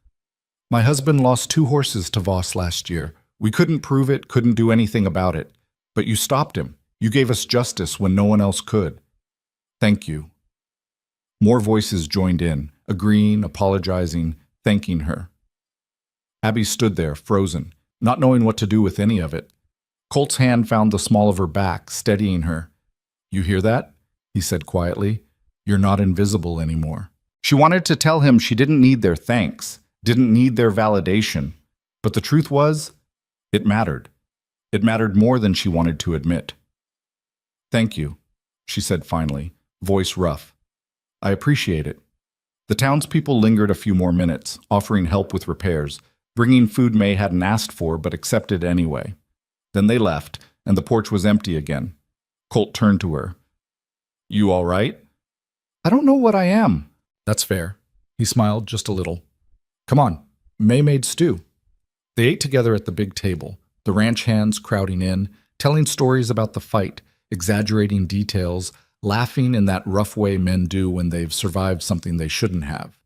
"My husband lost 2 horses to Voss last year. We couldn't prove it, couldn't do anything about it. But you stopped him. You gave us justice when no one else could. Thank you." More voices joined in, agreeing, apologizing, thanking her. Abby stood there, frozen, not knowing what to do with any of it. Colt's hand found the small of her back, steadying her. "You hear that?" he said quietly. "You're not invisible anymore." She wanted to tell him she didn't need their thanks, didn't need their validation. But the truth was, it mattered. It mattered more than she wanted to admit. "Thank you," she said finally, voice rough. "I appreciate it." The townspeople lingered a few more minutes, offering help with repairs, bringing food May hadn't asked for but accepted anyway. Then they left, and the porch was empty again. Colt turned to her. "You all right?" "I don't know what I am." "That's fair." He smiled just a little. "Come on, May made stew." They ate together at the big table, the ranch hands crowding in, telling stories about the fight, exaggerating details, laughing in that rough way men do when they've survived something they shouldn't have.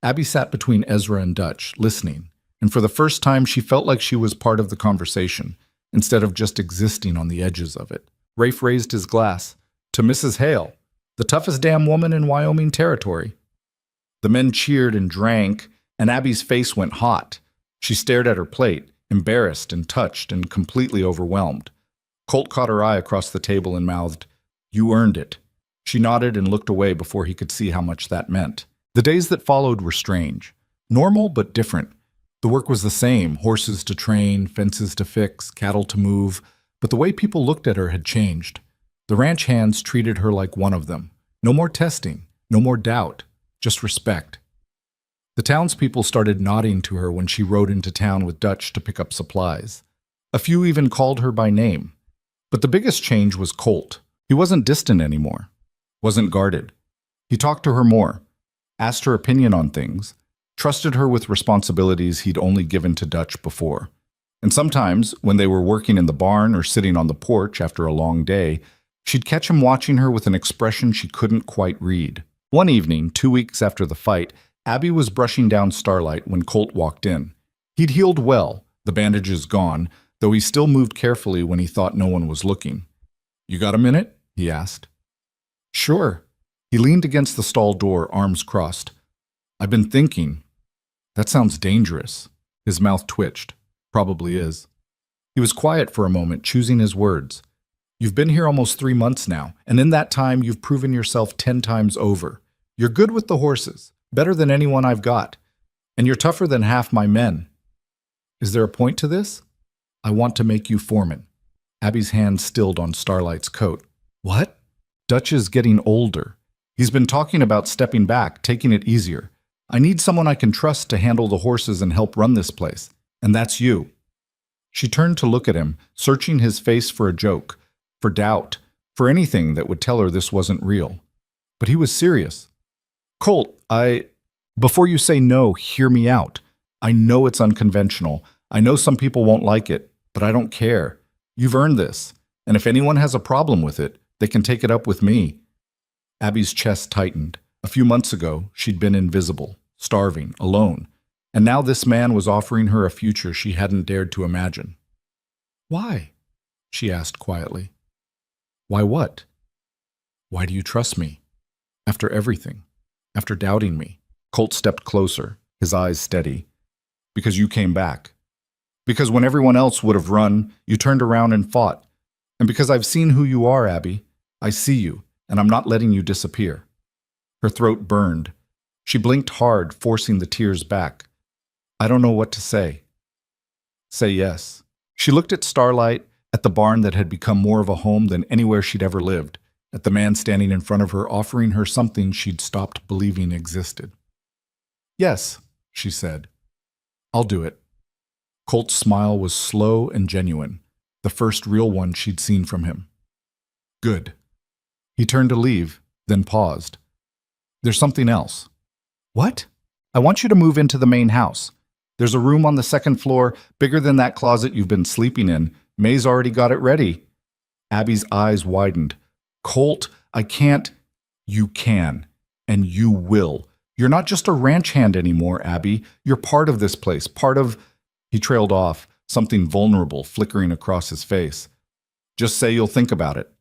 Abby sat between Ezra and Dutch, listening, and for the first time she felt like she was part of the conversation, instead of just existing on the edges of it. Rafe raised his glass. "To Mrs. Hale, the toughest damn woman in Wyoming territory." The men cheered and drank, and Abby's face went hot. She stared at her plate, embarrassed and touched and completely overwhelmed. Colt caught her eye across the table and mouthed, "You earned it." She nodded and looked away before he could see how much that meant. The days that followed were strange. Normal but different. The work was the same, horses to train, fences to fix, cattle to move, but the way people looked at her had changed. The ranch hands treated her like one of them. No more testing, no more doubt, just respect. The townspeople started nodding to her when she rode into town with Dutch to pick up supplies. A few even called her by name. But the biggest change was Colt. He wasn't distant anymore, wasn't guarded. He talked to her more, asked her opinion on things, trusted her with responsibilities he'd only given to Dutch before. And sometimes, when they were working in the barn or sitting on the porch after a long day, she'd catch him watching her with an expression she couldn't quite read. One evening, 2 weeks after the fight, Abby was brushing down Starlight when Colt walked in. He'd healed well, the bandages gone, though he still moved carefully when he thought no one was looking. "You got a minute?" he asked. "Sure." He leaned against the stall door, arms crossed. "I've been thinking. That sounds dangerous." His mouth twitched. "Probably is." He was quiet for a moment, choosing his words. "You've been here almost 3 months now, and in that time you've proven yourself 10 times over. You're good with the horses, better than anyone I've got, and you're tougher than half my men. Is there a point to this? I want to make you foreman." Abby's hand stilled on Starlight's coat. "What?" "Dutch is getting older. He's been talking about stepping back, taking it easier. I need someone I can trust to handle the horses and help run this place, and that's you." She turned to look at him, searching his face for a joke, for doubt, for anything that would tell her this wasn't real. But he was serious. "Colt, Before you say no, hear me out. I know it's unconventional. I know some people won't like it, but I don't care. You've earned this, and if anyone has a problem with it, they can take it up with me." Abby's chest tightened. A few months ago, she'd been invisible, starving, alone, and now this man was offering her a future she hadn't dared to imagine. "Why?" she asked quietly. "Why what? Why do you trust me? After everything, after doubting me?" Colt stepped closer, his eyes steady. "Because you came back. Because when everyone else would have run, you turned around and fought. And because I've seen who you are, Abby, I see you, and I'm not letting you disappear. Her throat burned. She blinked hard, forcing the tears back. I don't know what to say. Say yes. She looked at Starlight, at the barn that had become more of a home than anywhere she'd ever lived, at the man standing in front of her offering her something she'd stopped believing existed. Yes, she said. I'll do it. Colt's smile was slow and genuine, the first real one she'd seen from him. Good. He turned to leave, then paused. There's something else. What? I want you to move into the main house. There's a room on the second floor, bigger than that closet you've been sleeping in. May's already got it ready. Abby's eyes widened. Colt, I can't. You can, and you will. You're not just a ranch hand anymore, Abby. You're part of this place, part of... He trailed off, something vulnerable flickering across his face. Just say you'll think about it.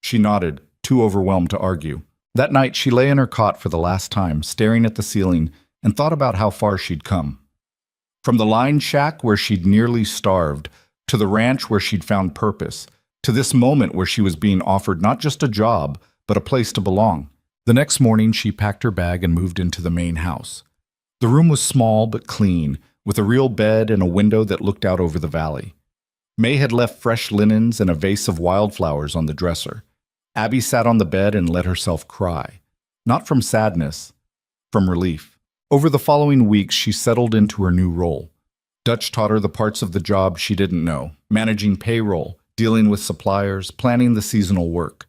She nodded, too overwhelmed to argue. That night, she lay in her cot for the last time, staring at the ceiling, and thought about how far she'd come. From the line shack where she'd nearly starved, to the ranch where she'd found purpose, to this moment where she was being offered not just a job, but a place to belong. The next morning, she packed her bag and moved into the main house. The room was small but clean, with a real bed and a window that looked out over the valley. May had left fresh linens and a vase of wildflowers on the dresser. Abby sat on the bed and let herself cry. Not from sadness, from relief. Over the following weeks, she settled into her new role. Dutch taught her the parts of the job she didn't know, managing payroll, dealing with suppliers, planning the seasonal work.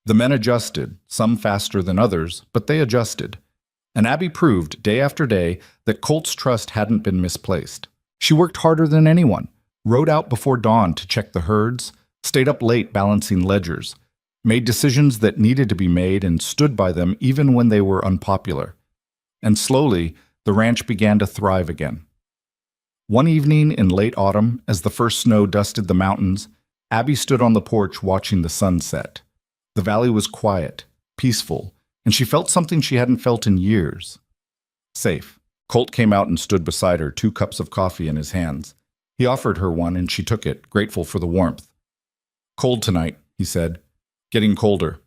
The men adjusted, some faster than others, but they adjusted. And Abby proved, day after day, that Colt's trust hadn't been misplaced. She worked harder than anyone, rode out before dawn to check the herds, stayed up late balancing ledgers, made decisions that needed to be made and stood by them even when they were unpopular. And slowly, the ranch began to thrive again. One evening in late autumn, as the first snow dusted the mountains, Abby stood on the porch watching the sun set. The valley was quiet, peaceful, and she felt something she hadn't felt in years. Safe. Colt came out and stood beside her, 2 cups of coffee in his hands. He offered her one, and she took it, grateful for the warmth. Cold tonight, he said. Getting colder.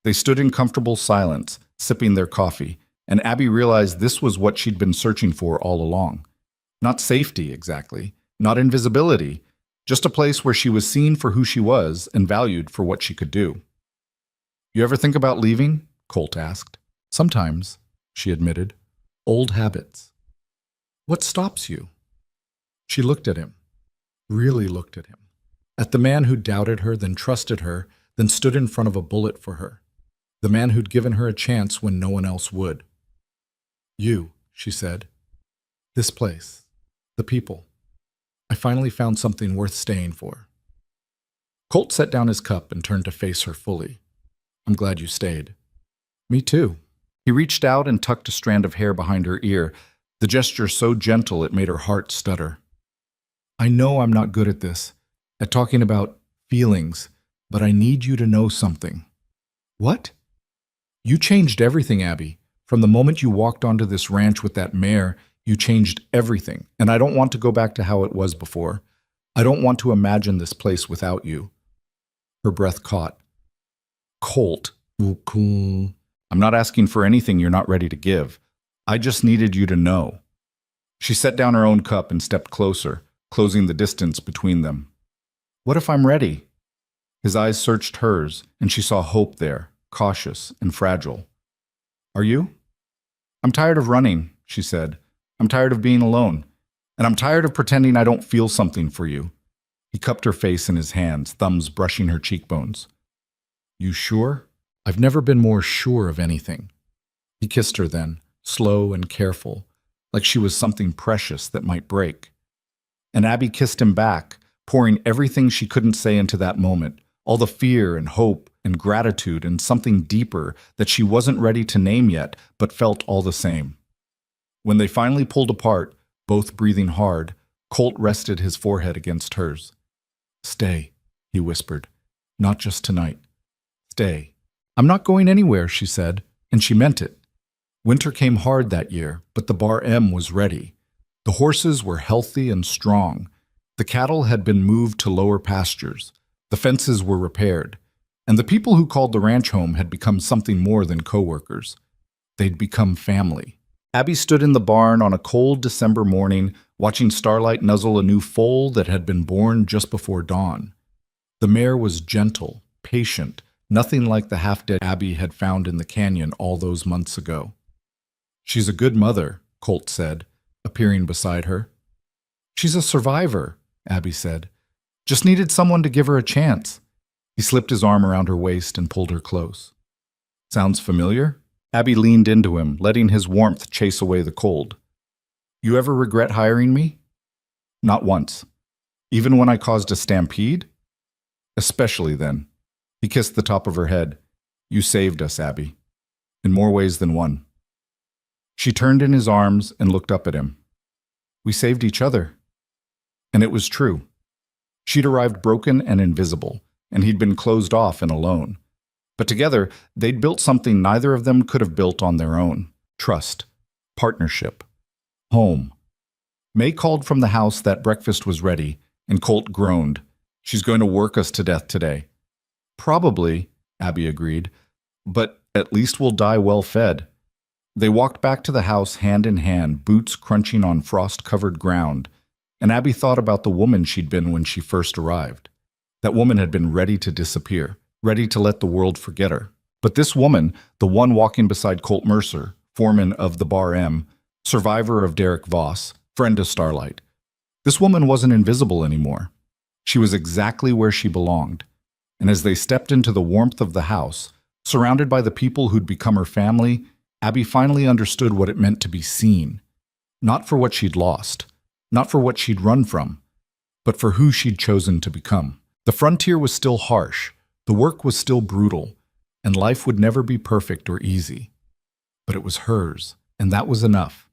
They stood in comfortable silence, sipping their coffee, and Abby realized this was what she'd been searching for all along. Not safety, exactly. Not invisibility. Just a place where she was seen for who she was and valued for what she could do. You ever think about leaving? Colt asked. Sometimes, she admitted. Old habits. What stops you? She looked at him. Really looked at him. At the man who doubted her, then trusted her, then stood in front of a bullet for her. The man who'd given her a chance when no one else would. You, she said. This place. The people. I finally found something worth staying for. Colt set down his cup and turned to face her fully. I'm glad you stayed. Me too. He reached out and tucked a strand of hair behind her ear, the gesture so gentle it made her heart stutter. I know I'm not good at this, at talking about feelings, but I need you to know something. What? You changed everything, Abby. From the moment you walked onto this ranch with that mare, you changed everything, and I don't want to go back to how it was before. I don't want to imagine this place without you. Her breath caught. Colt. I'm not asking for anything you're not ready to give. I just needed you to know. She set down her own cup and stepped closer, closing the distance between them. What if I'm ready? His eyes searched hers, and she saw hope there, cautious and fragile. Are you? I'm tired of running, she said. I'm tired of being alone, and I'm tired of pretending I don't feel something for you. He cupped her face in his hands, thumbs brushing her cheekbones. You sure? I've never been more sure of anything. He kissed her then, slow and careful, like she was something precious that might break. And Abby kissed him back, pouring everything she couldn't say into that moment, all the fear and hope and gratitude and something deeper that she wasn't ready to name yet, but felt all the same. When they finally pulled apart, both breathing hard, Colt rested his forehead against hers. Stay, he whispered. Not just tonight. Stay. I'm not going anywhere, she said, and she meant it. Winter came hard that year, but the Bar M was ready. The horses were healthy and strong. The cattle had been moved to lower pastures. The fences were repaired, and the people who called the ranch home had become something more than coworkers. They'd become family. Abby stood in the barn on a cold December morning, watching starlight nuzzle a new foal that had been born just before dawn. The mare was gentle, patient, nothing like the half-dead Abby had found in the canyon all those months ago. "She's a good mother," Colt said, appearing beside her. "She's a survivor," Abby said. "Just needed someone to give her a chance." He slipped his arm around her waist and pulled her close. "Sounds familiar?" Abby leaned into him, letting his warmth chase away the cold. "You ever regret hiring me?" "Not once. Even when I caused a stampede?" "Especially then." He kissed the top of her head. "You saved us, Abby. In more ways than one." She turned in his arms and looked up at him. "We saved each other." And it was true. She'd arrived broken and invisible, and he'd been closed off and alone. But together, they'd built something neither of them could have built on their own. Trust. Partnership. Home. May called from the house that breakfast was ready, and Colt groaned. "She's going to work us to death today." "Probably," Abby agreed, "but at least we'll die well fed." They walked back to the house hand in hand, boots crunching on frost-covered ground, and Abby thought about the woman she'd been when she first arrived. That woman had been ready to disappear, ready to let the world forget her. But this woman, the one walking beside Colt Mercer, foreman of the Bar M, survivor of Derek Voss, friend of Starlight, this woman wasn't invisible anymore. She was exactly where she belonged. And as they stepped into the warmth of the house, surrounded by the people who'd become her family, Abby finally understood what it meant to be seen. Not for what she'd lost, not for what she'd run from, but for who she'd chosen to become. The frontier was still harsh, the work was still brutal, and life would never be perfect or easy. But it was hers, and that was enough.